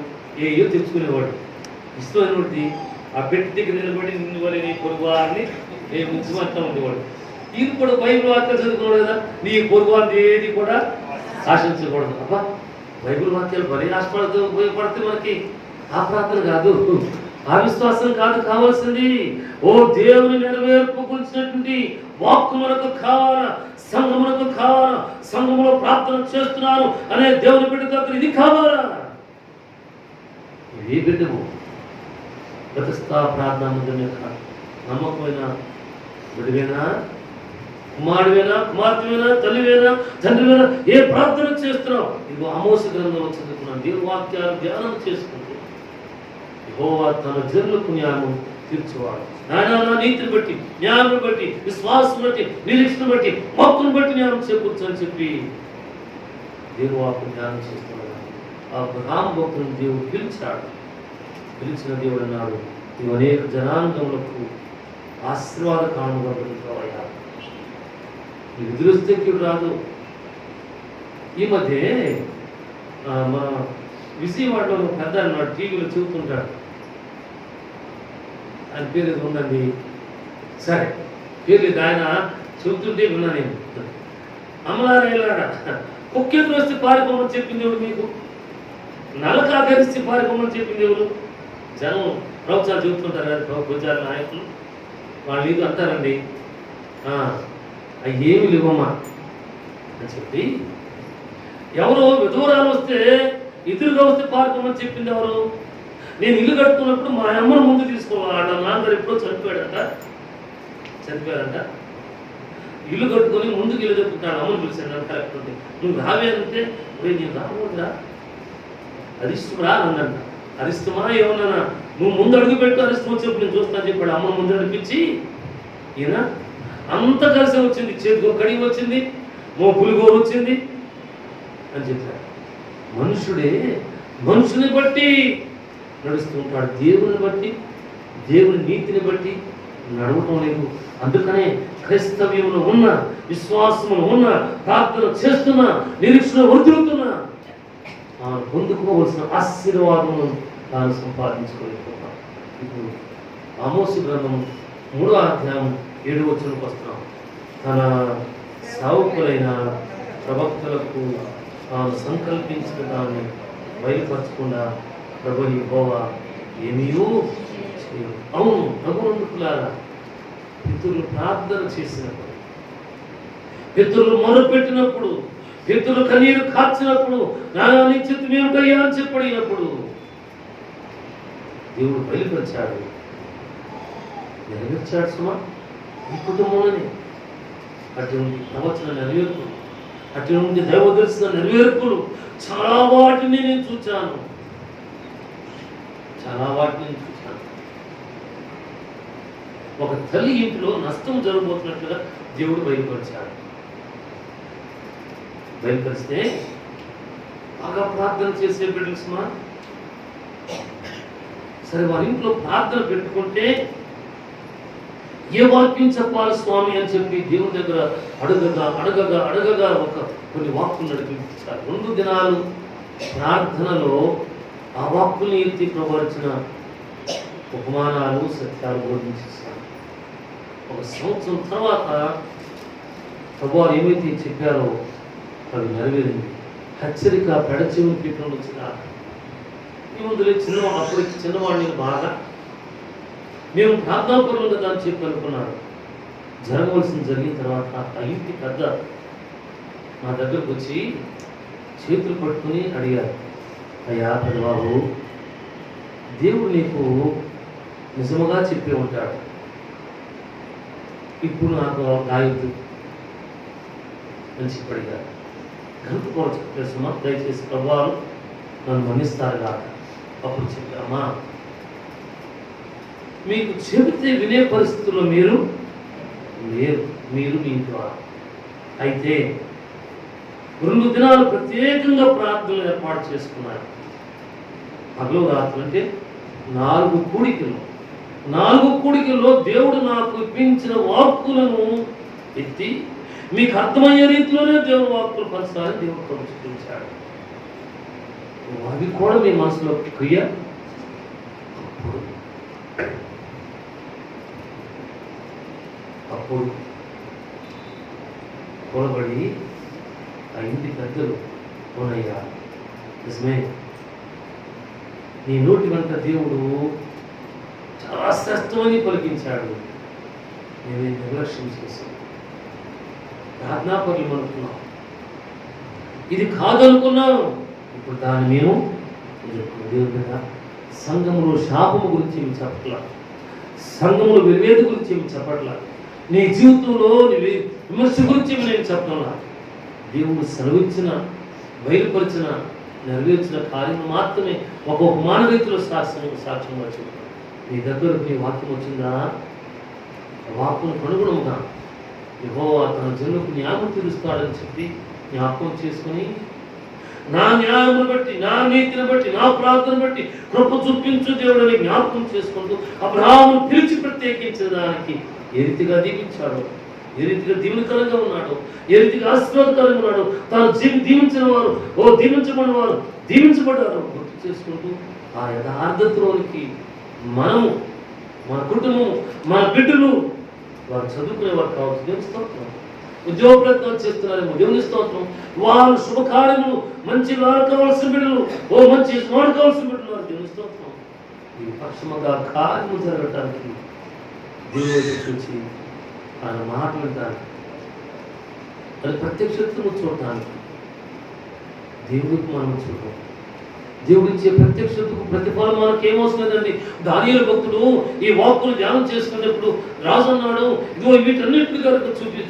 ఏయో తెచ్చుకునేవాడు. ఇష్టమైనది ఆ పెట్టి దగ్గర నిలబడి నిన్ను పొరుగువారిని ముంచుమంతా ఉండేవాడు. ఈయన కూడా బైబిల్ వాక్యాలు చదువుకున్నాడు కదా, నీ పొరుగువారిని ఏది కూడా ఆశించకూడదు. అబ్బా, బైబిల్ వాక్యాలు భలే ఆశపడదు ఉపయోగపడితే మనకి ఆ ప్రార్థన కాదు, ఆ విశ్వాసం కాదు కావాల్సింది. ఓ దేవుని నెరవేర్పు గురించినటువంటి వాక్కు మనకు కావాలా, సంఘమునకు కావాలా, సంఘములో ప్రార్థన చేస్తున్నాను అనే దేవుని బిడ్డ దగ్గర ఇది కావాలా. ఏ బిడ్డము ప్రతిష్టా ప్రార్థన నమ్మకమైన బిడ్డవేనా, కుమారుడివేనా, కుమార్తెవేనా, తల్లివేనా, తండ్రివేనా, ఏ ప్రార్థన చేస్తున్నావు? ఇదిగో ఆమోసు గ్రంథంలో చదువుకున్నాను. దేవుని వాక్యాలు ధ్యానం చేసుకుంటూ యెహోవా తన జనులకు న్యాయం తీర్చేవాడు. ఆయన నా నీతిని బట్టి, న్యాయం బట్టి, విశ్వాసం బట్టి, నిరీక్షణ బట్టి, మొక్కును బట్టి న్యాయం చేకూర్చని చెప్పి దేవుని వాక్యం ధ్యానం చేస్తున్నాడు. ఆ అబ్రహాము భక్తులను దేవుడు పిలిచాడు. పిలిచిన దేవుడు అన్నాడు, నువ్వు అనేక జనాంగములకు ఆశీర్వాద కారణంగా పెరుగుతావయ్యా, నీకు ఎదురొస్తే కీడు రాదు. ఈ మధ్య మన విజయవాడలో పెద్ద అన్నాడు, టీవీలో చూస్తుంటాడు, ఆయన పేరు ఏదో ఉందండి, సరే పేరు లేదు, ఆయన చెబుతుంటే విన్నా నేను. అమలారాయలారా, కుక్కెదురు వస్తే పారిపోమని చెప్పింది ఎవరు మీకు? నలక ఆకరిస్తే పారిపోమని చెప్పింది ఎవరు? జనం ప్రవచనాలు చెబుతుంటారు కదా, ప్రచార నాయకులు, వాళ్ళు ఇది అంటారండి, అవి ఏమి లేవమ్మా అని చెప్పి. ఎవరు విధూరాలు వస్తే ఎదురుగా వస్తే పారిపోమని చెప్పింది ఎవరు? నేను ఇల్లు కట్టుకున్నప్పుడు మా అమ్మను ముందు తీసుకోవాలి, నాన్నగారు ఎప్పుడో చనిపోయాడట, చనిపోయారంట. ఇల్లు కట్టుకొని ముందుకు ఇల్లు చెప్పుకుంటాడు. అమ్మని పిలిచాను కరెక్ట్ ఉంటే, నువ్వు రావే అంటే నేను రాకూడదురా, అరిష్టమరా అన్నంట. అరిష్టమా ఏమన్నా, నువ్వు ముందు అడుగు పెట్టు, అరిష్టం చెప్పు నేను చూస్తాను చెప్పాడు. అమ్మను ముందు నడిపించి ఈయన అంత కలిసి వచ్చింది, చేతికి కడిగి వచ్చింది, పులిగోరు వచ్చింది అని చెప్పాడు. మనుషుడే మనుషుని బట్టి నడుస్తూ ఉంటాడు, దేవుని బట్టి దేవుని నీతిని బట్టి నడవటం లేదు. అందుకనే క్రైస్తవ్యంలో ఉన్న, విశ్వాసంలో ఉన్న, ప్రార్థన చేస్తున్నా, నిరీక్షణ వర్తిల్లుతున్నా, పొందుకోవలసిన ఆశీర్వాదమును తాను సంపాదించుకోలేకపోతున్నాం. ఇప్పుడు ఆమోసు గ్రంథం 3వ అధ్యాయం 7వ వచనంకి వస్తున్నాం. తన సావుకులైన ప్రవక్తలకు తాను సంకల్పించిన దాన్ని బయలుపరచకుండా ప్రభు యెహోవా ఏమీయూ చేయడు. అవును, ప్రభువులారా, పితరులు ప్రార్థన చేసినప్పుడు, పితరులు మొరపెట్టినప్పుడు, పితరులు కన్నీరు కార్చినప్పుడు, నా నిశ్చితం ఏమిటయ్యా అని చెప్పడినప్పుడు దేవుడు బయలుపరిచాడు, నెరవేర్చాడు. సుమా ఈ కుటుంబంలోనే అటువంటి ప్రవచన నెరవేర్పులు, అటువంటి దైవ దర్శన నెరవేర్పులు చాలా వాటిని నేను చూచాను. ఒక తల్లి ఇంట్లో నష్టం జరగబోతున్నట్లుగా దేవుడు బయలుపరిచాడు. బయలుపరిస్తే బాగా ప్రార్థన చేసే బిడ్డలు సుమా, సరే వారి ఇంట్లో ప్రార్థన పెట్టుకుంటే ఏ వాక్యం చెప్పాలి స్వామి అని చెప్పి దేవుని దగ్గర అడగగా కొన్ని వాక్కులు నడిపించారు. 2 దినాలు ప్రార్థనలో ఆ వాక్కుల్ని ఎత్తి ప్రవచించిన ఉపమానాలు, సత్యాలు బోధించేశారు. 1 సంవత్సరం తర్వాత ప్రభువారు ఏమైతే చెప్పారో అది నెరవేరింది. హెచ్చరిక పెడచెవిని పీఠంలో వచ్చిన ఈ ముందులే అప్పటికి చిన్నవాడిని బాగా మేము ప్రార్థనాపరులు కదా అని చెప్పి అనుకున్నాడు. జరగవలసింది జరిగిన తర్వాత ఆ ఇంటి పెద్ద నా దగ్గరకు వచ్చి చేతులు పట్టుకుని అడిగారు, అయ్యా పెద్దబాబు, దేవుడు నీకు నిజముగా చెప్పే ఉంటాడు, ఇప్పుడు నాకు గాయొద్దు అని చెప్పి అడిగారు. గంట కూడా చెప్పేస్తున్నా, దయచేసి ప్రభువారు నన్ను మన్నిస్తారు కాక. అప్పుడు చెప్పామా, మీకు చెబితే వినే పరిస్థితుల్లో మీరు లేరు, మీరు మీ ఇంట్లో. అయితే 2 దినాలు ప్రత్యేకంగా ప్రార్థనలు ఏర్పాటు చేసుకున్నారు. పగలు రాత్రులు అంటే 4 కూడికల్లో దేవుడు నాకు ఇప్పించిన వాక్కులను ఎత్తి మీకు అర్థమయ్యే రీతిలోనే దేవుడు వాక్కులు పంచాలని దేవుడు చూపించాడు. అవి కూడా మీ మనసులో క్రియ. అప్పుడు కూడబడి ఆ ఇంటి పెద్దలు, పోనయ్యా నిజమే, నీ నోటి వెంట దేవుడు చాలా శ్రేష్టమని పలికించాడు, నేనే నిర్లక్ష్యం చేశాను, ప్రార్థనాపరులు అనుకున్నాం, ఇది కాదనుకున్నాను, ఇప్పుడు దాన్ని మేము దేవుని కదా. సంఘములో శాపము గురించి ఏమి చెప్పట్లా, సంఘములో వివేది గురించి ఏమి చెప్పట్లా, నీ జీవితంలో విమర్శ గురించి నేను చెప్పడంలా. దేవుడు సెలవిచ్చిన, బయలుపరిచిన, నెరవేర్చిన కార్యం మాత్రమే ఒక్కొక్క మానవీయతలో సాక్ష్యం వచ్చింది. నీ దగ్గరకు నీ వాక్యం వచ్చిందా? వాక్యం కనుగుణముగా యెహోవా తన జనులకు న్యాయం తీరుస్తాడని చెప్పి జ్ఞాపకం చేసుకుని, నా న్యాయమును బట్టి, నా నీతిని బట్టి, నా ప్రార్థన బట్టి కృప చూపించు దేవుడని జ్ఞాపకం చేసుకుంటూ అబ్రహామును పిలిచి ప్రత్యేకించిన దానికి ఏ రీతిగా దీవించాడు, ఏ రీతిగా దీవెనకరంగా ఉన్నాడు, ఏ రీతిగా ఆశీర్వాదకరంగా ఉన్నాడు, తాను దీవించిన వారు దీవించబడిన వారు దీవించబడ్డారు గుర్తు చేసుకుంటూ ఆ యథార్థతలోనికి మనము, మన కుటుంబము, మన బిడ్డలు వారు చదువుకునేవారు కావచ్చు, దేవుని స్తోత్రం. ఉద్యోగ ప్రయత్నాలు చేస్తున్నారేమో, దేవుని స్తోత్రం. వారు శుభకార్యములు, మంచి వారు కావాల్సిన బిడ్డలు, మంచి వాడు కావాల్సిన బిడ్డలు వారు దేవుని స్తోత్రం. ఈ పక్షముగా కార్యము జరగటానికి దేవుడు చూసి ఆయన మాట్లాడటానికి, అది ప్రత్యక్షతను చూడటానికి దేవుడికి మనం చూడటం. దేవుడిచ్చే ప్రత్యక్షతకు ప్రతిఫలం మనకు ఏమవసరం లేదండి. దానియేలు భక్తుడు ఈ వాక్కులు ధ్యానం చేసుకునేప్పుడు రాజు అన్నాడు, ఇదిగో వీటన్నిటిని కనుక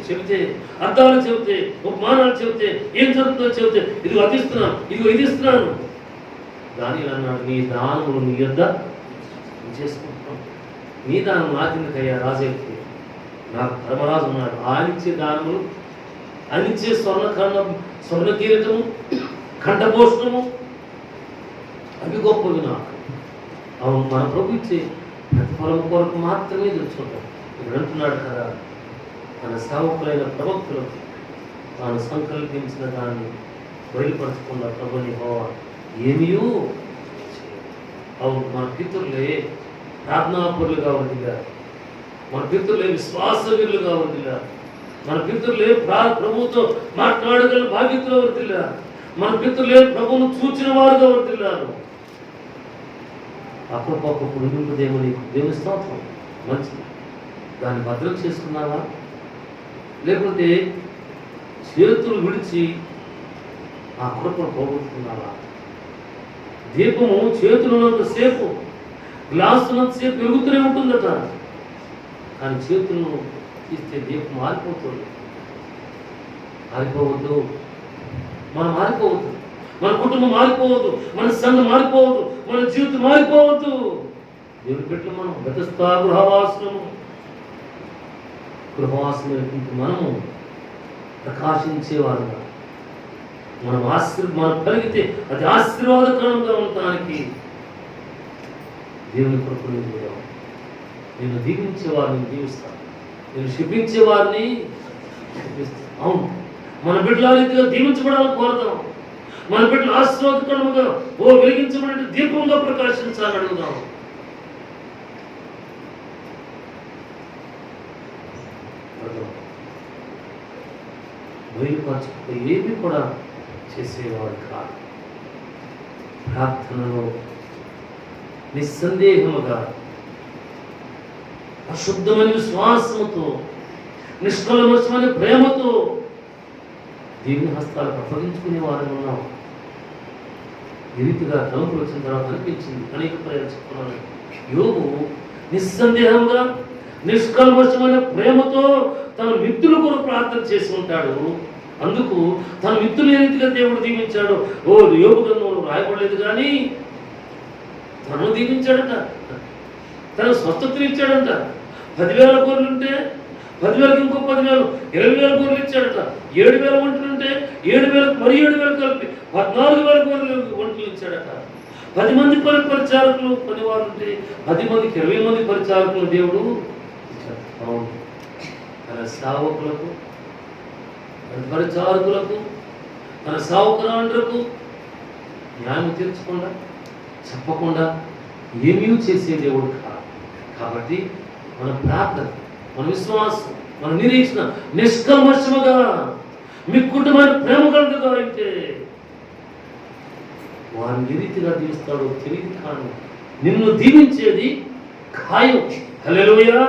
చెబితే, అర్థాలు చెబితే, ఉపమానాలు చెబితే, ఏం జరుగుతుందో చెబితే, ఇదిగో అది ఇస్తున్నాను, ఇదిగో ఇది ఇస్తున్నాను. దానియేలు అన్నాడు, నీ దానములు నీ యొద్ద చేసుకుంటున్నాం. నీ దానం నాకెందుకయ్యా రాజైతే, నాకు ధర్మరాజు ఉన్నాడు, ఆయనిచ్చే దానములు, ఆయనిచ్చే స్వర్ణ కిరీటము, కంఠభూషణము, అవి గొప్పవి నాకు. అవును, మన ప్రభు ఇచ్చే ప్రతిఫలం కొరకు మాత్రమే తెలుసుకుంటాం. ఇక్కడ అంటున్నాడు కదా, తన సేవకులైన ప్రవక్తులకు తాను సంకల్పించిన దాన్ని బయలుపరచకుండా ప్రభుని హోవా ఏమీయూ. అవును, మన పితరులే ప్రార్థనాపరులుగా ఉండిగారు, మన పితరులే విశ్వాసవీరులుగా ఉండిగారు, మన పితరులే ప్రభువుతో మాట్లాడగల బాధ్యతలో వర్తిల్లారు, మన పితరులే ప్రభువును చూచిన వారుగా వర్తిల్లారు. అప్పటికప్పుడు నింపుదేమో నీకు దేవుని స్తోత్రం, మంచిది. దాన్ని భద్రం చేసుకున్నావా, లేకుంటే చేతులు విడిచి ఆ కృపను పోగొట్టుకున్నావా? దీపము చేతులున్నంతసేపు, గ్లాసున్నంతసేపు వెలుగుతూనే ఉంటుందట, కానీ చేతులను తీస్తే దీపం మారిపోతుంది. మారిపోవద్దు, మనం మారిపోవద్దు, మన కుటుంబం మారిపోవద్దు, మన సంఘం మారిపోవద్దు, మన జీవితం మారిపోవద్దు. దేవుని బిడ్డలు మనం గతస్థా గృహవాసులము, గృహవాసులైనటువంటి మనము ప్రకాశించేవారుగా, మనం కలిగితే అది ఆశీర్వాదకరంగా ఉండటానికి దేవుని కృపను పొందుదాం. నేను దీవించే వారిని దీవిస్తాను, నేను శపించే వారిని శపిస్తాను. అవును, మన బిడ్డల రీతిగా దీవించబడాలని కోరుదాం. మన బిడ్డలు ఆశీర్వాదకరముగా వెలిగించబడే దీపంగా ప్రకాశించాలని అడుగుదాం. బయలుపరచకపోతే ఏమి కూడా చేసేవాడు కాదు. ప్రార్థనలో నిస్సందేహముగా, అశుద్ధమైన విశ్వాసముతో, నిష్కల్మషమైన ప్రేమతో దేవుని హస్తాలకు అప్పగించుకునే వారిని ఉన్నాం. ఈ రీతిగా తలుపులు వచ్చిన తర్వాత అనిపించింది, అనేక ప్రయాణం చెప్పుకున్నాను. యోబు నిస్సందేహంగా, నిష్కల్మషమైన ప్రేమతో తన మిత్రుల కొరకు ప్రార్థన చేసి ఉంటాడు. అందుకు తన మిత్రులు ఏ రీతిగా దేవుడు దీవించాడు యోబు గ్రంథంలో రాయబడలేదు, కానీ తను దీవించాడట, తన స్వస్థతను ఇచ్చాడంట. 10,000 గొర్రెలుంటే 10,000కి ఇంకో 10,000, 20,000 గొర్రెలు ఇచ్చాడట. 7,000 ఒంటలుంటే 7,000 మరి 7,000 కలిపి 14,000 గొర్రెలు ఒంటలు ఇచ్చాడట. 10 మంది పరిచారకులు పనివారు ఉంటే 10 మందికి 20 మంది పరిచారకులు దేవుడు ఇచ్చాడు. అవును, తన సేవకులకు, తన పరిచారకులకు, తన సేవకురాండ్రకు న్యాయం తీర్చకుండా, చెప్పకుండా ఏమీ చేసే దేవుడు కాదు. కాబట్టి మన ప్రార్థన, మన విశ్వాసం, మన నిరీక్షణ నిష్కల్మషముగా, మిక్కుటమైన ప్రేమ కలదుగా అయితే వారిని ఏ రీతిగా దీవిస్తాడో తెలియదు, కానీ నిన్ను దీవించేది ఖాయం. హల్లెలూయా.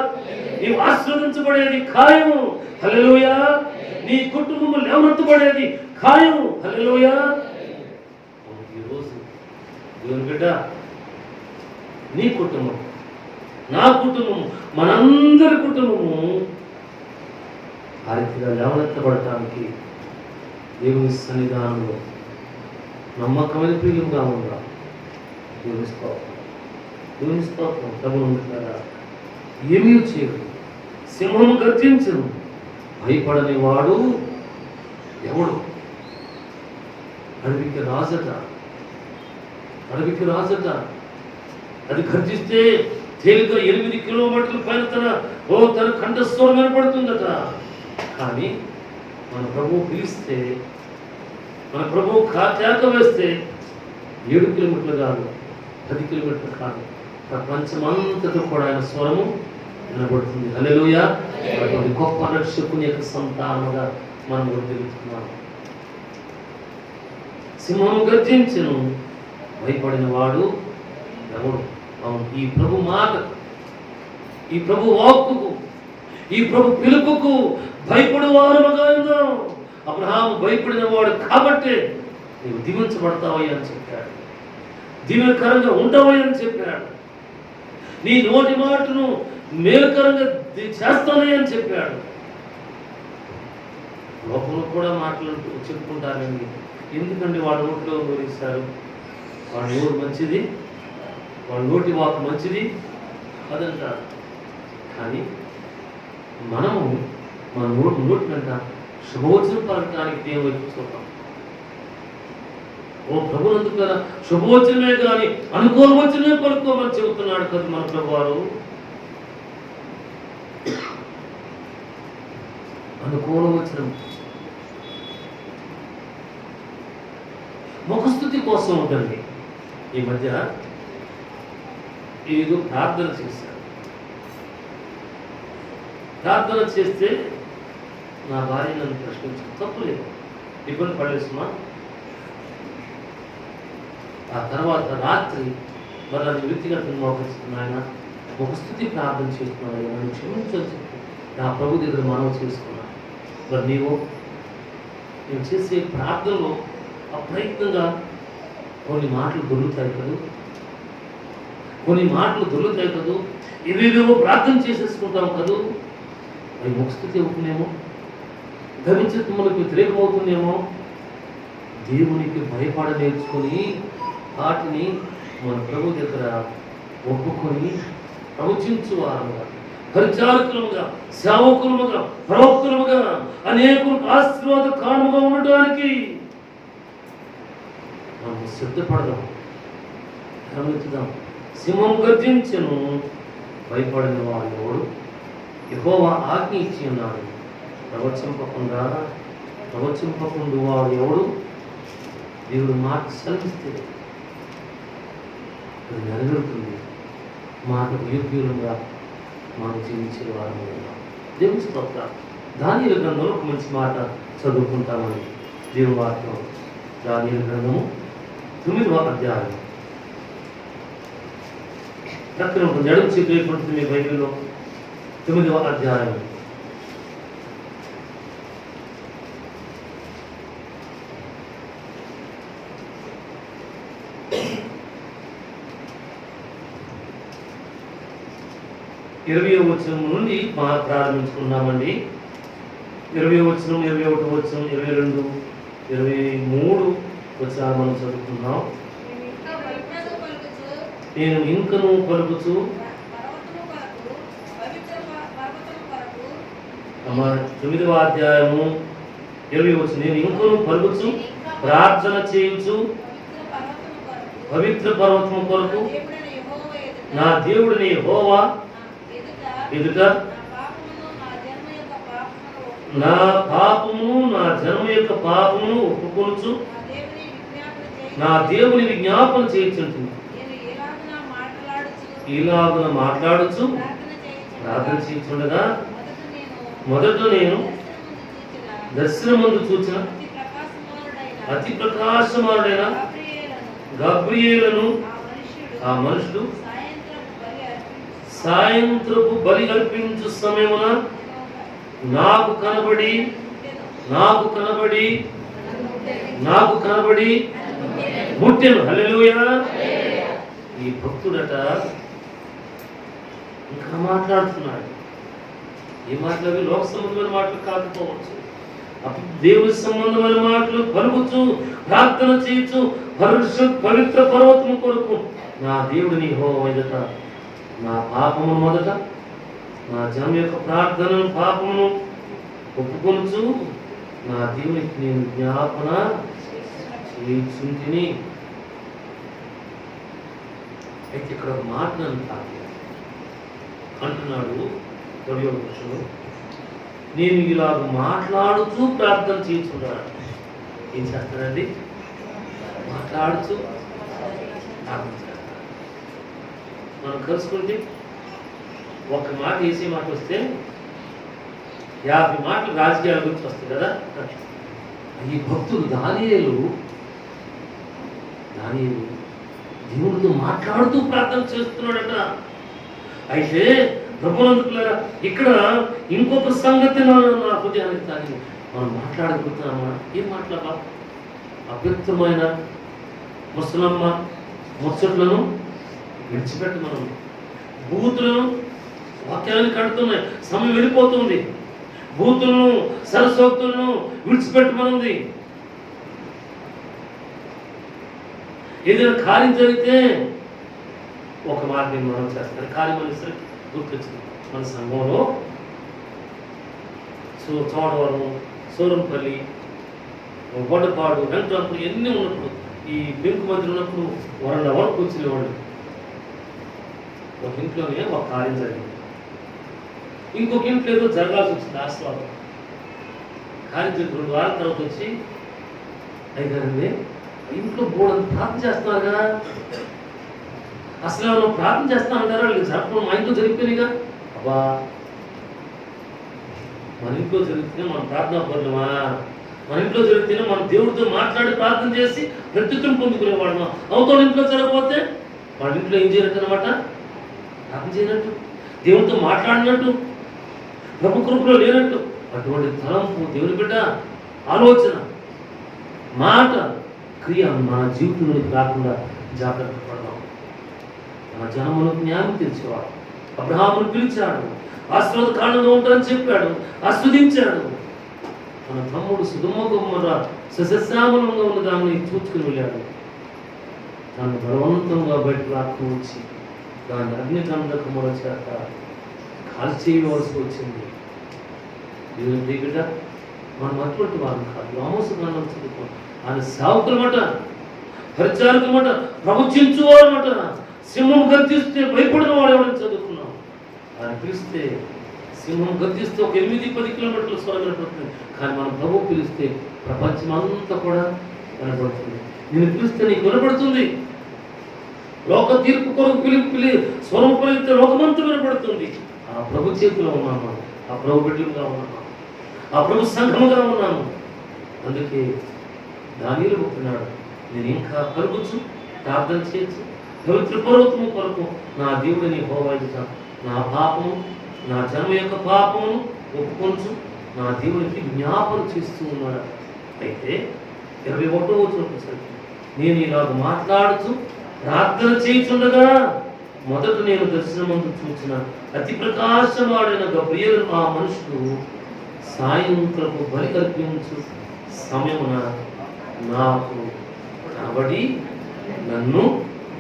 నీవు ఆశీర్వదించబడేది ఖాయం. హల్లెలూయా. నీ కుటుంబము లేవనెత్తబడేది ఖాయం. హల్లెలూయా. ఈరోజు దేవుని బిడ్డ, నీ కుటుంబం, నా కుటుంబము, మనందరి కుటుంబము ఆ రీతిగా లేవనెత్తబడటానికి దేవుని సన్నిధానంలో నమ్మకమైన ప్రియంగా ఉందా. దేవుని స్తోత్రం, దేవుని స్తోత్రం. ప్రభువు ఉంటారా, ఏమీ చేయడు, సింహము గర్జించను, భయపడని వాడు ఎవడు? అడవికి రాజట, అడవికి రాజట. అది గర్జిస్తే తేలిక 8 కిలోమీటర్ల పైన తన కంఠస్వరం వినపడుతుందట. కానీ మన ప్రభువు పిలిస్తే, మన ప్రభువు కేక వేస్తే 7 కిలోమీటర్లు కాదు, 10 కిలోమీటర్లు కాదు, ప్రపంచమంతటా కూడా ఆయన స్వరము వినబడుతుంది. హల్లెలూయా. అటువంటి గొప్ప రక్షకుని యొక్క సంతానముగా మనం తిరుగుతున్నాం. సింహము గర్జించెను, భయపడిన వాడు ఎవడు? అవును, ఈ ప్రభు మాట, ఈ ప్రభు వాక్కుకు, ఈ ప్రభు పిలుపుకు భయపడు వారముగా ఉందాం. అబ్రహాము భయపడిన వాడు కాబట్టే నీవు దీవించబడతావయ్యా అని చెప్పాడు. దీవెనకరంగా ఉండవని చెప్పాడు. నీ నోటి మాటను మేలుకరంగా చేస్తానని చెప్పాడు. లోపల కూడా మాటలు చెప్పుకుంటారండి. ఎందుకండి వాడి నోట్లో ఊరిస్తారు? వాడి నోరు మంచిది, వాడి నోటి వాకు మంచిది అదంటారు. కానీ మనము మన నోటి వెంట శుభవచనం పలకడానికి దేవుని వైపు చూద్దాం. ఓ ప్రభునందుకు కదా శుభవచనమే కానీ అనుకూల వచనమే పలుకోమని చెబుతున్నాడు కదా మన ప్రభువారు. అనుకూల వచనం ముఖస్థుతి కోసం ఉంటుంది. ఈ మధ్య ఏదో ప్రార్థన చేశాను. ప్రార్థన చేస్తే నా భార్య నన్ను ప్రశ్నించాను. తప్పులేదు, ఇబ్బంది పడేస్తున్నా. ఆ తర్వాత రాత్రి మరి అది వ్యక్తిగతంగా మోకరిస్తున్నాను. ఆయన ముఖస్థుతి ప్రార్థన చేస్తున్నాను. నన్ను క్షమించవచ్చు నా ప్రభు దగ్గర మనవి చేసుకున్నాను. మరి నేను చేసే ప్రార్థనలో అప్రయత్నంగా కొన్ని మాటలు దొరుకుతాయి కదూ, కొన్ని మాటలు దొరుకుతాయి కదూ, ఇవేవేవో ప్రార్థన చేసేసుకుంటాం కదూ. అవి ముఖస్థుతి అవుతుందేమో, ధరించడం మనకు వ్యతిరేకమవుతుందేమో. దేవునికి భయపడ నేర్చుకొని వాటిని మన ప్రభు దగ్గర ఒప్పుకొని ప్రవచించువారుగా, పరిచారకులుగా, సేవకులుగా, ప్రవక్తులుగా, అనేకులకు ఆశీర్వాద కారణంగా ఉండటానికి మనం సిద్ధపడదాం, గమనించుదాం. సింహం గర్జించెను, భయపడిన వాడు ఎవడు? యెహోవా ఆజ్ఞ ఇచ్చి ఉన్నాడు, ప్రవచింపకుండా వాడు ఎవడు? దేవుడు మాట సెలవిస్తే అది నెరవేరుతుంది. మాటకు యోగ్యులుగా మనం జీవించే వారు. దేవుని స్తోత్రం. దానియేలు గ్రంథంలో ఒక మంచి మాట చదువుకుంటామని దేవుని వాక్యం. దానియేలు గ్రంథము 9వ అధ్యాయం. ప్రక్కన ఒక నడుము చేతి వేయబడుతుంది మీ బైబిల్లో. 9వ అధ్యాయం. ఇరవై వచనం నుండి ప్రారంభించుకున్నామండి. 20వ వచనం, 21వ వచనం, 22, 23 వచనాలు మనం చదువుకున్నాం. నేను ఇంకను పలుకుచు 9వ అధ్యాయము 20వ వచనం. నేను ఇంకను పలుకుచు ప్రార్థన చేయుచు పవిత్ర పర్వతము కొరకు నా దేవుడిని యెహోవా ఎదుట నా పాపమును నా జన్మ యొక్క పాపమును ఒప్పుకొనుచు నా దేవుని విజ్ఞాపన చేయించుంటుంది. ఇలాగున మాట్లాడుచు ప్రార్థన చేయించుండగా మొదట నేను దర్శనమందు చూచిన అతి ప్రకాశమానుడైన గబ్రియేలును ఆ మనుషుడు సాయంత్రపు బలి అర్పించు సమయమున నాకు కనబడి ముట్టెను. హల్లెలూయా. ఈ భక్తుడట ఇంకా మాట్లాడుతున్నాడు. ఈ మాటలు లోక సంబంధమైన మాటలు కాకపోవచ్చు, దేవుని సంబంధమైన మాటలు పలుకుచు ప్రార్థన చేయొచ్చు. పవిత్ర పర్వతము కొరకు నా దేవుడిని యెహోవా ఎదుట నా పాపము మొదట నా జన్మ యొక్క ప్రార్థనను పాపమును ఒప్పుకొనుచు నా దేవునికి నేను జ్ఞాపన చేయించుంటిని. అయితే ఇక్కడ ఒక మాట అంటున్నాడు పురుషుడు, నేను ఇలా మాట్లాడుతూ ప్రార్థన చేయించున్నాడు. ఏం చేస్తానండి? మాట్లాడుతూ ప్రార్థన చేస్తాను. మనం కలుసుకుంటే ఒక మాట వేసే మాట వస్తే 50 మాటలు రాజకీయాల గురించి వస్తాయి కదా. ఈ భక్తుడు దానియేలు దేవుడితో మాట్లాడుతూ ప్రార్థన చేస్తున్నాడట. అయితే ప్రభునందుకులారా, ఇక్కడ ఇంకొక సంగతి నా హృదయానికి తాగి మనం మాట్లాడుకుంటున్నామా? ఏం మాట్లాడాలా? అవ్యక్తమైన ముసలమ్మ ముచ్చట్లను విడిచిపెట్టమను. బూతులను, వాక్యాలను కడుతున్నాయి, సమయం వెళ్ళిపోతుంది. బూతులను, సరస్వక్తులను విడిచిపెట్టమనుంది. ఏదైనా కార్యం జరిగితే ఒక మాట నేను మనం చేస్తాను. కార్యం అనేసరికి గుర్తొచ్చింది. మన సంఘంలో చోడవరం, సూరంపల్లి, బొడ్డపాడు, వెంకటాపురం ఎన్ని ఉన్నప్పుడు, ఈ బెంకు మధ్య ఉన్నప్పుడు వరకు వచ్చినవాళ్ళు. ఒక ఇంట్లోనే ఒక కార్యం జరిగింది. ఇంకొక ఇంట్లో ఏదో జరగాల్సి వచ్చింది. ఆశ్వాదం కార్యం జరిగి 2 వారాల తర్వాత వచ్చి, అయిగారండి ఇంట్లో బోర్డు ప్రార్థన చేస్తున్నారు కదా, అసలు ఏమన్నా ప్రార్థన చేస్తానంటారా? వాళ్ళు జరపడం మా ఇంట్లో జరిగిపోయినాయిగా. అబ్బా, మన ఇంట్లో జరిగితేనే మనం ప్రార్థనా పరులమా? మన ఇంట్లో జరిగితేనే మనం దేవుడితో మాట్లాడి ప్రార్థన చేసి ప్రత్యుత్తరం పొందుకునేవాళ్ళమా? అవతల ఇంట్లో జరగకపోతే వాళ్ళ ఇంట్లో ఏం చేయనట్టు అనమాట, ప్రార్థన చేయనట్టు, దేవుడితో మాట్లాడినట్టు, ప్రభు కృపలో లేనట్టు. అటువంటి తలంపు, దేవుని బిడ్డ ఆలోచన, మాట, క్రియ మన జీవితంలోకి రాకుండా జాగ్రత్త పడదాం. మన జనములకు న్యాయం తెలిసేవాడు. అబ్రహామును పిలిచాడు, ఆశీర్వాద కారణంగా ఉంటారని చెప్పాడు, ఆస్వాదించాడు. మన తమ్ముడు సుధుమగుమ్మర సస్యశ్యామలంగా ఉన్న దాన్ని చూసుకుని వెళ్ళాడు. దాన్ని బలవంతంగా బయటకు లాక్కుని వచ్చి దాన్ని అగ్నికందకముల చేత కాల్ చేయవలసి వచ్చింది. దేవుని బిడ్డ, మనం అటువంటి వారు కాదు. ఆమోసగానం చదువుకోండి. ఆయన సేవకులమాట, పరిచారకులమాట, ప్రవచించువారమాట. సింహం గర్జిస్తే భయపడిన వాడు ఎవడని చదువుకున్నాం. ఆయన పిలిస్తే సింహం గర్జిస్తే ఒక 8-10 కిలోమీటర్ల స్వరం వినపడుతుంది. కానీ మనం ప్రభు పిలిస్తే ప్రపంచం అంతా కూడా వినపడుతుంది. నేను పిలిస్తే నీకు వినపడుతుంది. లోక తీర్పు కొరకు పిలి స్వరం పలికితే లోకమంతా వినపడుతుంది. ఆ ప్రభు చేతిలో ఉన్నాను, ఆ ప్రభు బిడ్డలుగా ఉన్నాను, ఆ ప్రభు సంఘముగా ఉన్నాను. అందుకే దానిలో ఒప్పుకున్నాడు, నేను ఇంకా కలుగుచు, ప్రార్థన చేయొచ్చు, పవిత్ర పర్వతము కొరకు నా దేవుడిని హోవాయిస్తాను. నా పాపము, నా జన్మ యొక్క పాపమును ఒప్పుకొంచు, నా దేవునికి జ్ఞాపన చేస్తూ ఉన్నాడు. అయితే 21వ వచనం, నేను ఇలాగ మాట్లాడుతూ ప్రార్థన చేయుచుండగా మొదట నేను దర్శనమందు చూసిన అతి ప్రకాశమాడైన గబ్రియేలు ఆ మనుషుడు సాయంత్రపు బలి అర్పించు సమయమున నాకు కనబడి నన్ను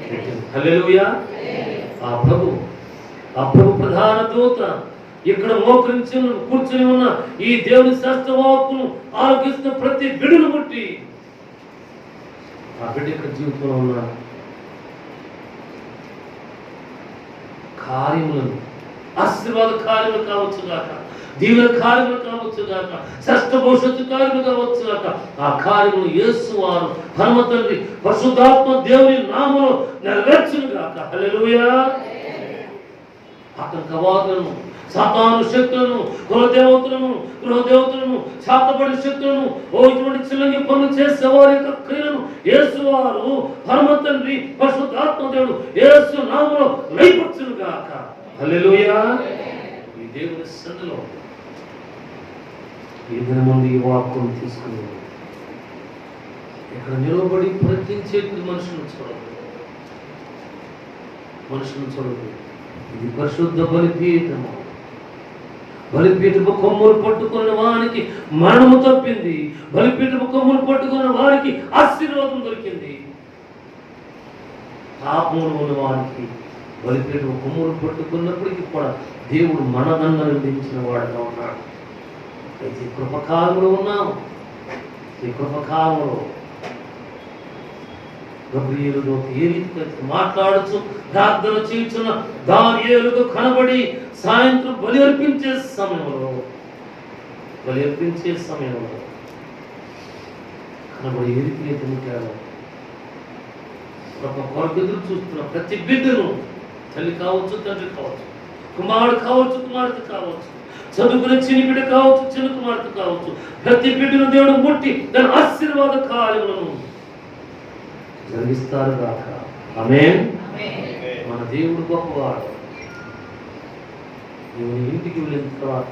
పెట్టింది. హల్లెలూయా. ఆ ప్రభు ప్రధాన దూత ఇక్కడ మోకరించి కూర్చుని ఉన్న ఈ దేవుని శాస్త్రవాక్కును ఆలోకిస్తున్న ప్రతి బిడ్డను బట్టి ఆ బిడ్డ ఇక్కడ జీవితంలో ఉన్న కార్యములను, ఆశీర్వాద కార్యములు కావచ్చు గాక, దీవెన కార్యములు కావచ్చు గాక, శ్రేష్ఠ భవిష్యత్తు కార్యములు కావచ్చు గాక, ఆ కార్యములు యేసు వారు పరమ తండ్రి పరిశుద్ధాత్మ దేవుని నామములో నెరవేర్చును గాక. హల్లెలూయా. ఆటంకవాదులను, సాతాను శక్తులను, గృహదేవతలను, శాతపడి శక్తులను, ఇటువంటి చిల్లంగి పనులు చేసే వారి యొక్క క్రియలను యేసు వారు పరమ తండ్రి పరిశుద్ధాత్మ దేవుడు యేసు నామములో లయపరచును గాక. హల్లెలూయా. ఈ దేవుని సన్నిధిలో ఈ దినమందు ఈ వాక్కును తీసుకుని ఇక్కడ నిలబడి ప్రయత్నించేటువంటి మనుషులను చూడదు. ఇది పరిశుద్ధ బలిపీఠము. బలిపీఠపు కొమ్ములు పట్టుకున్న వారికి మరణము తప్పింది. బలిపీఠపు కొమ్ములు పట్టుకున్న వారికి ఆశీర్వాదం దొరికింది. పాపములు ఉన్న వారికి బలిపీఠపు కొమ్ములు పట్టుకున్నప్పటికీ కూడా దేవుడు మనదండను విధించిన వాడుగా ఉన్నాడు. అయితే కృపకాలంలో ఉన్నాము. ఈ కృపకాలంలో గబ్రియేలుతో ఏ రీతిగా మాట్లాడుచు ప్రార్థన చేయుచున్న దానియేలుకు కనబడి సాయంత్రం బలి అర్పించే సమయంలో కనబడి ఏ రీతిగా తింటాడు. కొరకు ఎదురు చూస్తున్న ప్రతి బిడ్డను, తల్లి కావచ్చు, తండ్రి కావచ్చు, కుమారుడు కావచ్చు, కుమార్తె కావచ్చు, చదువుకునే చిన్న బిడ్డ కావచ్చు, చిన్న కుమార్తె కావచ్చు, ప్రతి బిడ్డను దేవుడు ముట్టి దాని ఆశీర్వాద కార్యములను జరిగిస్తారు కాక. ఆమేన్. మన దేవుడు గొప్పవాడు. నువ్వు ఇంటికి వెళ్ళిన తర్వాత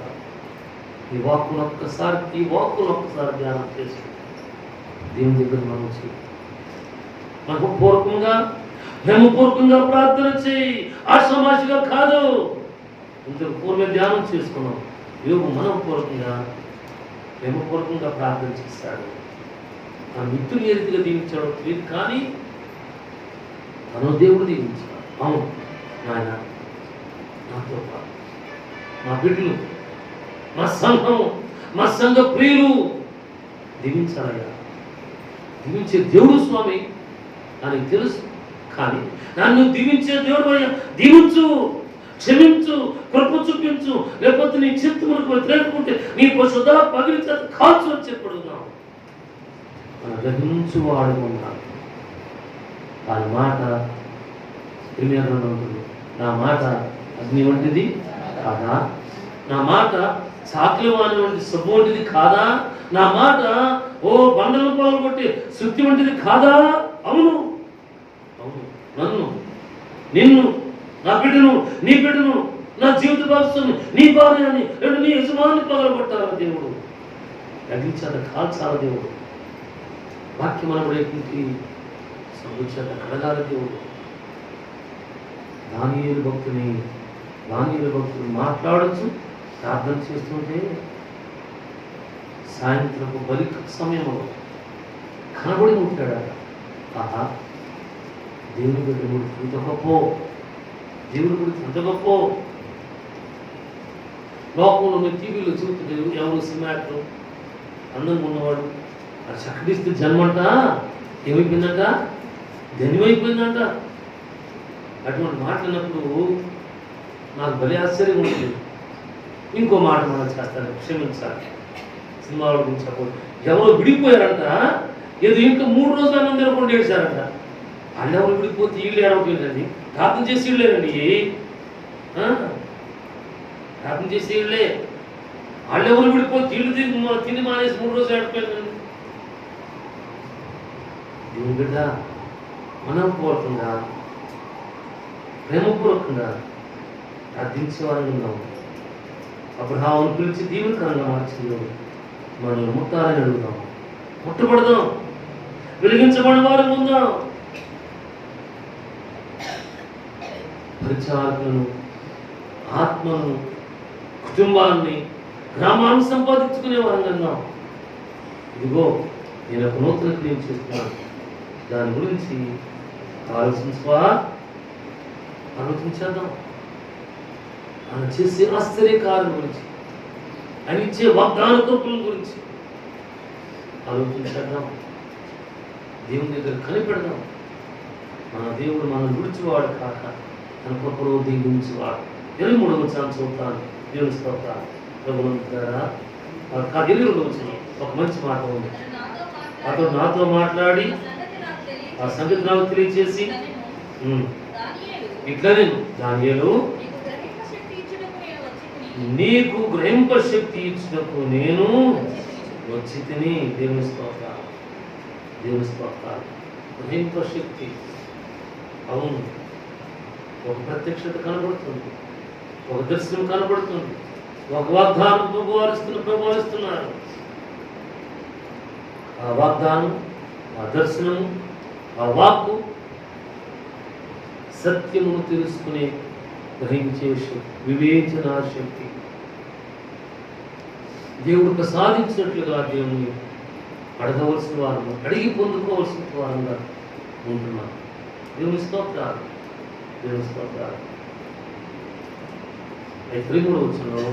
ఈ వాక్కును ఒక్కసారి ధ్యానం చేసి దేవుని దగ్గర మనం మనకు పూర్వకంగా ప్రేమపూర్వకంగా ప్రార్థన చేయి, ఆషామాషిగా కాదు. ఇంతకు పూర్వమే ధ్యానం చేసుకున్నాం. యోగు మనపూర్వకంగా ప్రేమపూర్వకంగా ప్రార్థన చేశాడు. ఆ మిత్రుని ఏ రీతిగా దీవించాడో తెలియదు, కానీ తను దేవుడు దీవించాడు. అవును నాయన, నాతో పాటు మా బిడ్డలు, మా సంఘం, మా సంఘ ప్రియులు దీవించాలయ్యా. దీవించే దేవుడు స్వామి అని తెలుసు, కానీ నన్ను దీవించే దేవుడు అయ్యా, దీవించు, క్షమించు, కృప చూపించు, లేకపోతే నీ చిత్తములకు వ్యతిరేకుంటే నీ పరిశుద్ధ పగిలి చేత కాల్చు అని చెప్పడున్నాం. మన గ్రహించు వాడు ఉన్నాడు. ఆయన మాట ఉంటుంది, నా మాట అగ్ని వంటిది కాదా, నా మాట చాకలి వాని వంటి సబ్బు వంటిది కాదా, నా మాట ఓ బండలు పాల్గొట్టి శుద్ధి వంటిది కాదా. అవును అవును, నన్ను, నిన్ను, నా బిడ్డను, నీ బిడ్డను, నా జీవిత భాగస్వామి, నీ భార్యని, లేదా నీ యజమాని పగలగొట్టాల దేవుడు, తగ్గించాల కాల్చాల దేవుడు, వాక్యం అనబడేటువంటి సంబంధించాల కడగాల దేవుడు. దానియేలు భక్తుని మాట్లాడచ్చు, ప్రార్థన చేస్తుంటే సాయంత్రపు బలి సమయంలో కనబడి ఉంటాడట. ఆహా, దేవుని బిడ్డ ఎంత గొప్ప, దేవుని గురించి ఎంత గొప్ప. లోకంలో మీరు టీవీలో చూపుతారు, ఎవరు సినిమా యాక్టర్ అందంగా ఉన్నవాడు అది చక్కడిస్తే జన్మంట ఏమైపోయిందంట, ధన్యమైపోయిందంట. అటువంటి మాట్లాడినప్పుడు నాకు భలే ఆశ్చర్యం ఉంటుంది. ఇంకో మాట మనం చేస్తాను, క్షమించాలి. సినిమాల గురించి చెప్పదు, ఎవరో విడిపోయారంట, ఏదో ఇంట్లో 3 రోజులు అన్నం తినకుండా ఏడ్చారంట. వాళ్ళు ఎవరు విడిపోతే వీళ్ళు ఏడవట్లేదండి, ప్రార్థన చేసి వీళ్ళేనండి, ప్రార్థన చేసి వీళ్ళే. వాళ్ళు ఎవరు విడిపోతే వీళ్ళు తిని మానేసి 3 రోజులు ఏడపోయిందండి. దీని బిడ్డ మనపూర్వకంగా ప్రేమపూర్వకంగా ప్రార్థించేవారంగా ఉన్నాం. అబ్రహామును పిలిచి దీవెనకరంగా మార్చింది. మనల్ని ముట్టాలని అడుగుదాం, ముట్టబడదాం, వెలిగించబడిన వారు ఉందాం. పరిచారకులను, ఆత్మను, కుటుంబాన్ని, గ్రామాన్ని సంపాదించుకునే వారంగా. ఇదిగో నేను ఒక నూతన క్రియ చేస్తున్నాను, దాని గురించి ఆలోచించేద్దాం. ఆయన చేసే ఆశ్చర్యకారం గురించి, ఆయన ఇచ్చే వాగ్దాన కృపల గురించి ఆలోచించేద్దాం. దేవుని దగ్గర కనిపెడదాం. మన దేవుడు మనం విడిచివాడు కాక తన కృపలో దీవించేవాడు. 23వ వచనం చదువుతాను, దేవుని స్తోత్రాలు. ప్రభునందులారా, 22వ వచనం ఒక మంచి మాట ఉంది. అతడు నాతో మాట్లాడి ఆ సంగతి నాకు తెలియజేసి ఇట్లా, నేను దానియేలు నీకు గ్రహింప శక్తి ఇచ్చినప్పుడు నేను వచ్చి తిని. దేవుని స్తోత్రాలు, దేవుని స్తోత్రాలు. గ్రహింప శక్తి, అవును, ఒక ప్రత్యక్షత కనబడుతుంది, ఒక దర్శనం కనబడుతుంది, ఒక వాగ్దానం ప్రభువారిస్తున్నారు. ఆ వాగ్దానం, ఆ దర్శనము, ఆ వాక్కు సత్యమును తెలుసుకునే గ్రహించే శక్తి, వివేచన శక్తి దేవుడు ప్రసాదించినట్లుగా దేవుని అడగవలసిన వారు, అడిగి పొందుకోవలసిన వారంగా ఉంటున్నారు. దేవుని స్తోత్రాలు, దేవుని స్తోత్రాలు. 23వ వచనంలో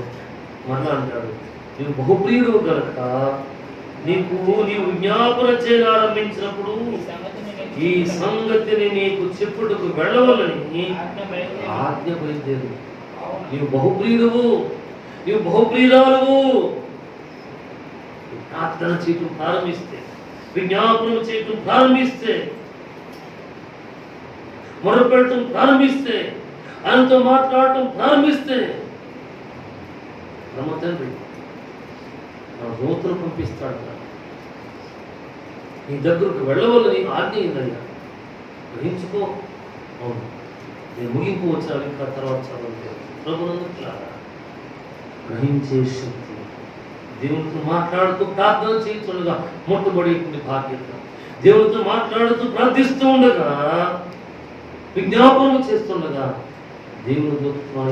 మరలా అంటాడు, నీవు బహుప్రియుడు గనక నీవు విజ్ఞాపన చేయాలంభించినప్పుడు ఈ సంగతిని నీకు చెప్పుటకు వెళ్ళవలని ఆజ్ఞ బయలుదేరు. నీవు బహుప్రియుడువు, నీవు బహుప్రియురాలువు. ప్రార్థన చేయటం ప్రారంభిస్తే, విజ్ఞాపనం చేయటం ప్రారంభిస్తే, మొరపెట్టడం ప్రారంభిస్తే, ఆయనతో మాట్లాడటం ప్రారంభిస్తే, బ్రహ్మ తండ్రి నా దూతను పంపిస్తాడు. నీ దగ్గరకు వెళ్ళవలని ఆజ్ఞ ఏందయ్యా, గ్రహించుకో. అవును, నేను ముగింపు వచ్చాను, ఇంకా తర్వాత చదవండి. ప్రభునందులారా, గ్రహించే శక్తి, దేవునితో మాట్లాడుతూ ప్రార్థన చేయించుండగా, మొట్టబడేటువంటి బాధ్యత. దేవునితో మాట్లాడుతూ ప్రార్థిస్తూ ఉండగా విజ్ఞాపనం చేస్తుండగా దేవుని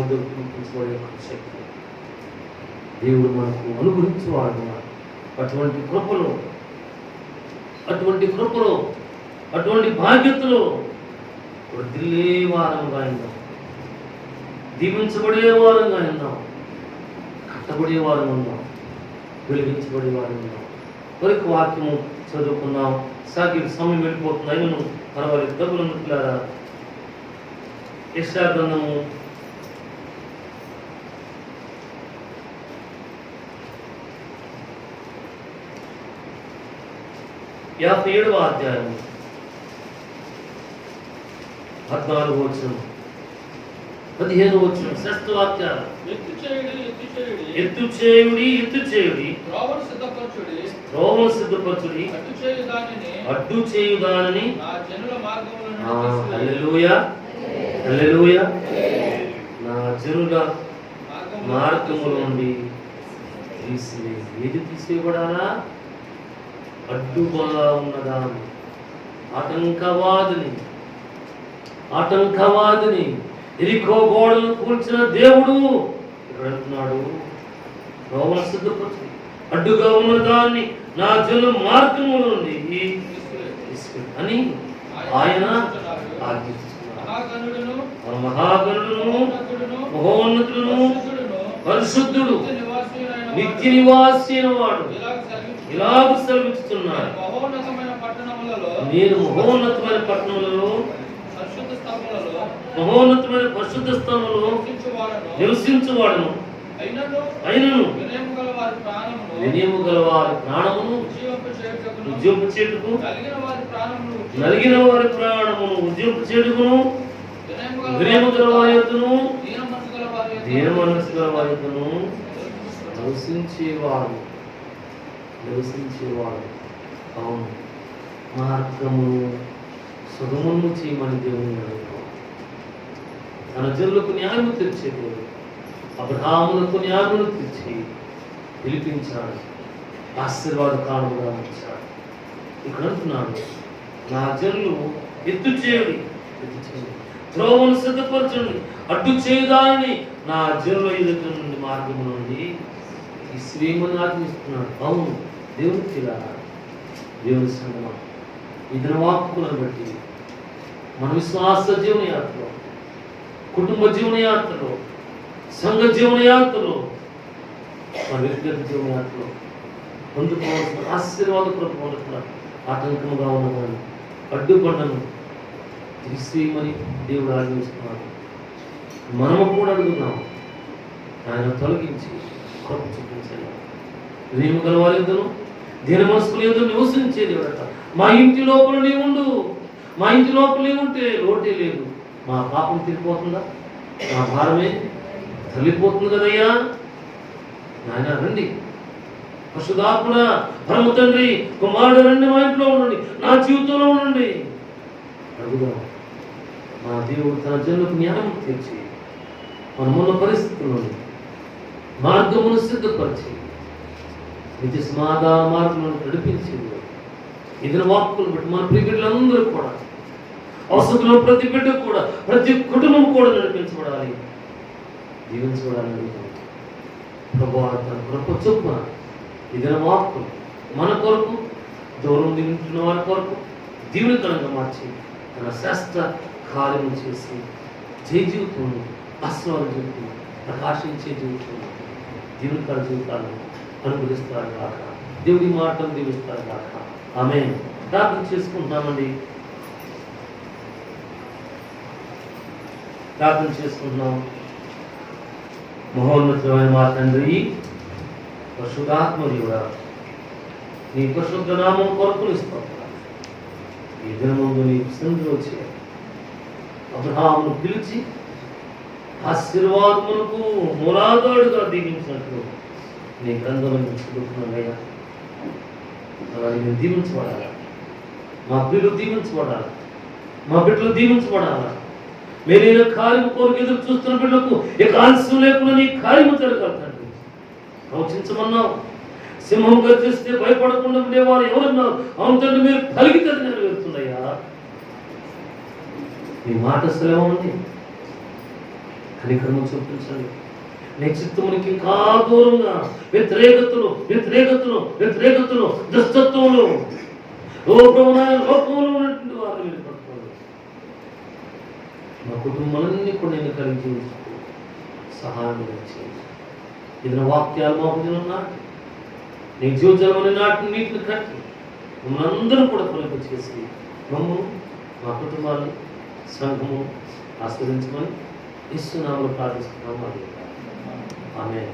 దొరికించబడే శక్తి దేవుడు మనకు అనుగ్రహించేవాడు. అటువంటి కృపలో, అటువంటి బాధ్యతలో వదిలే వారంగా ఉన్నాం, దీవించబడే వారంగా ఉన్నాం, కట్టబడే వారం ఉన్నాం, వెలిగించబడే వారం ఉన్నాం. మరొక వాక్యము చదువుకున్నాం. సాగి సమయం వెళ్ళిపోతుంది, అయినను పర్వాలేదు. డబ్బులు ఉన్నట్లారా యెషయా గ్రంథము 57వ అధ్యాయం 14వ వచనం 15వ వచనం. శ్రేష్ఠ వాక్యాలు. ఎత్తు చేయుడి త్రోవను సిద్ధపరచుడి, అడ్డు చేయు దానిని హల్లెలూయా హల్లెలూయా నా జనుల మార్గముల నుండి తీసివేయి. ఏది తీసేయబడాలా? అడ్డుగా ఉన్నదాన్ని, ఆటంకవాదిని ఎరికో గోడలను కూల్చిన దేవుడు ఇక్కడ అంటున్నాడు, త్రోవను సిద్ధపరచు, అడ్డుగా ఉన్నదాన్ని నా జనుల మార్గముల నుండి అని ఆయన ఆజ్ఞిస్తున్నాడు. మహాగణుడును మహోన్నతుడును పరిశుద్ధుడు నిత్య నివాసి అయిన వాడు ఇలాగ సెలవిస్తున్నాడు, నేను మహోన్నతమైన పట్టణములలో మహోన్నతమైన పరిశుద్ధ స్థలములో నివసించువాడను. అయినను వినయము గల వారి ప్రాణమును ఉద్యోగచేటుకు, నలిగిన వారి ప్రాణమును ఉద్యోగచేటుకును, వినయము గల వారి యొద్దను దీన మనస్సు గల వారి యొద్దను నివసించేవాడు. అవును, మార్గము సుగమము చేయమని దేవుని అడుగుతాం. తన జనులకు న్యాయము తెచ్చేది అబ్రహాములకు న్యాయమును తెచ్చి పిలిపించాడు, ఆశీర్వాద కానుగా వచ్చాడు. ఇక్కడ అంటున్నాడు, నా జనులు ఎత్తు చేయుడి, త్రోవను సిద్ధపరచండి, అడ్డు చేయదాని నా జనుల ఎదుట నుండి మార్గము నుండి ఈ శ్రీమని ఆజ్ఞిస్తున్నాడు. అవును, దేవుని తీరా దేవుని సంగమా, ఈ దినవాక్కులను బట్టి మన విశ్వాస జీవన యాత్రలో, కుటుంబ జీవన యాత్రలో, సంఘ జీవన యాత్రలో, మన వ్యక్తిగత జీవన యాత్రలో పొందుకోవాల్సిన ఆశీర్వాద పొందుతున్న ఆటంకముగా ఉన్నదాన్ని, అడ్డుబండను తీసేయమని దేవుడు ఆజ్ఞిస్తున్నాడు. మనము కూడా అడుగుతున్నాం, ఆయన తొలగించి కృప చూపించాలి. నీవు గలవారిద్దరు దీన మనస్కులు ఏదో నివసించే దేవుడట. మా ఇంటి లోపల నీవుండు, మా ఇంటి లోపల నీవుంటే లోటే లేదు. మా పాపం తీరిపోతుందా? మా భారమే తల్లిపోతుంది కదయ్యా. నాయన రండి, పరిశుద్ధాత్ముడ, పరమ తండ్రి, కుమారుడు రండి, మా ఇంట్లో ఉండండి, నా జీవితంలో ఉండండి. అడుగుదాం. మా దేవుడు తన జనులకు జ్ఞానం తెచ్చి మనమున్న పరిస్థితుల్లో మార్గమును సిద్ధపరిచి నిత్య సమాధాన మార్గములను నడిపించింది. ఇదిన వాక్కులు బట్టి మన ప్రియ బిడ్డలందరూ కూడా, అవసరంలో ప్రతి బిడ్డ కూడా, ప్రతి కుటుంబం కూడా నడిపించబడాలి, దీవించబడాలి. ప్రభువా తన కృప చొప్పున ఇదిన వాక్కులు మన కొరకు, దూరం దిగుతున్న వారి కొరకు దీవెనకరంగా మార్చి తన శ్రేష్ఠ కార్యం చేసి జయ జీవితం, ఆశీర్వాద జీవితం, ప్రకాశించే జీవితం, దీవెనకర జీవితాలను అనుగ్రహిస్తారు కాక, దేవుడి మాటను దీవిస్తారు కాక. ఆమేన్. ప్రార్థన చేసుకుంటున్నామండి, ప్రార్థన చేసుకుంటున్నాం. మహోన్నతమైన మా తండ్రి, పరిశుద్ధాత్మదేవుడా, నీ పరిశుద్ధ నామం కొరకు ఇస్తాం. ఈ దినముందు నీ సన్నిధిలో వచ్చి అబ్రహామును పిలిచి ఆశీర్వాదములకు మూలాధారుడుగా దీవించినట్లు నీ గ్రంథంలో చదువుకున్నాయ్యా. అలాగే నేను దీవించబడాలా, మా పిల్లలు దీవించబడాలా, మా బిడ్డలు దీవించబడాలా. మేలైన కార్యము కోరిక ఎదురు చూస్తున్న బిడ్డలకు ఇక ఆలస్యం లేకుండా నీ కార్యము జరగాలండి. ప్రవచించమన్నావు, సింహం గర్జిస్తే భయపడకుండా ఉండేవారు ఎవరన్నారు? అవును తండ్రి, మీరు పలికితే నెరవేరుతుందయ్యా. మీ మాట అసలు ఉంది, కనికరము చూపించండి. నీ చిత్తమునికి ఇంకా దూరంగా వ్యతిరేకతలు దుష్టత్వములు లోకంలో ఉన్నటువంటి వారు మీరు పట్టుకోండి. మా కుటుంబాలన్నీ కూడా నేను కలిగి సహాయం చేయండి. ఇది వాక్యాలు మా హృదయంలో నాటి, నీ జీవజలమని నాటి నీటిని కట్టి మమ్మల్ని అందరూ కూడా కొలుపు చేసి మమ్మల్ని మా కుటుంబాన్ని సంఘము ఆస్వాదించమని యేసు నామములో ప్రార్థిస్తున్నాము. ఆమేన్.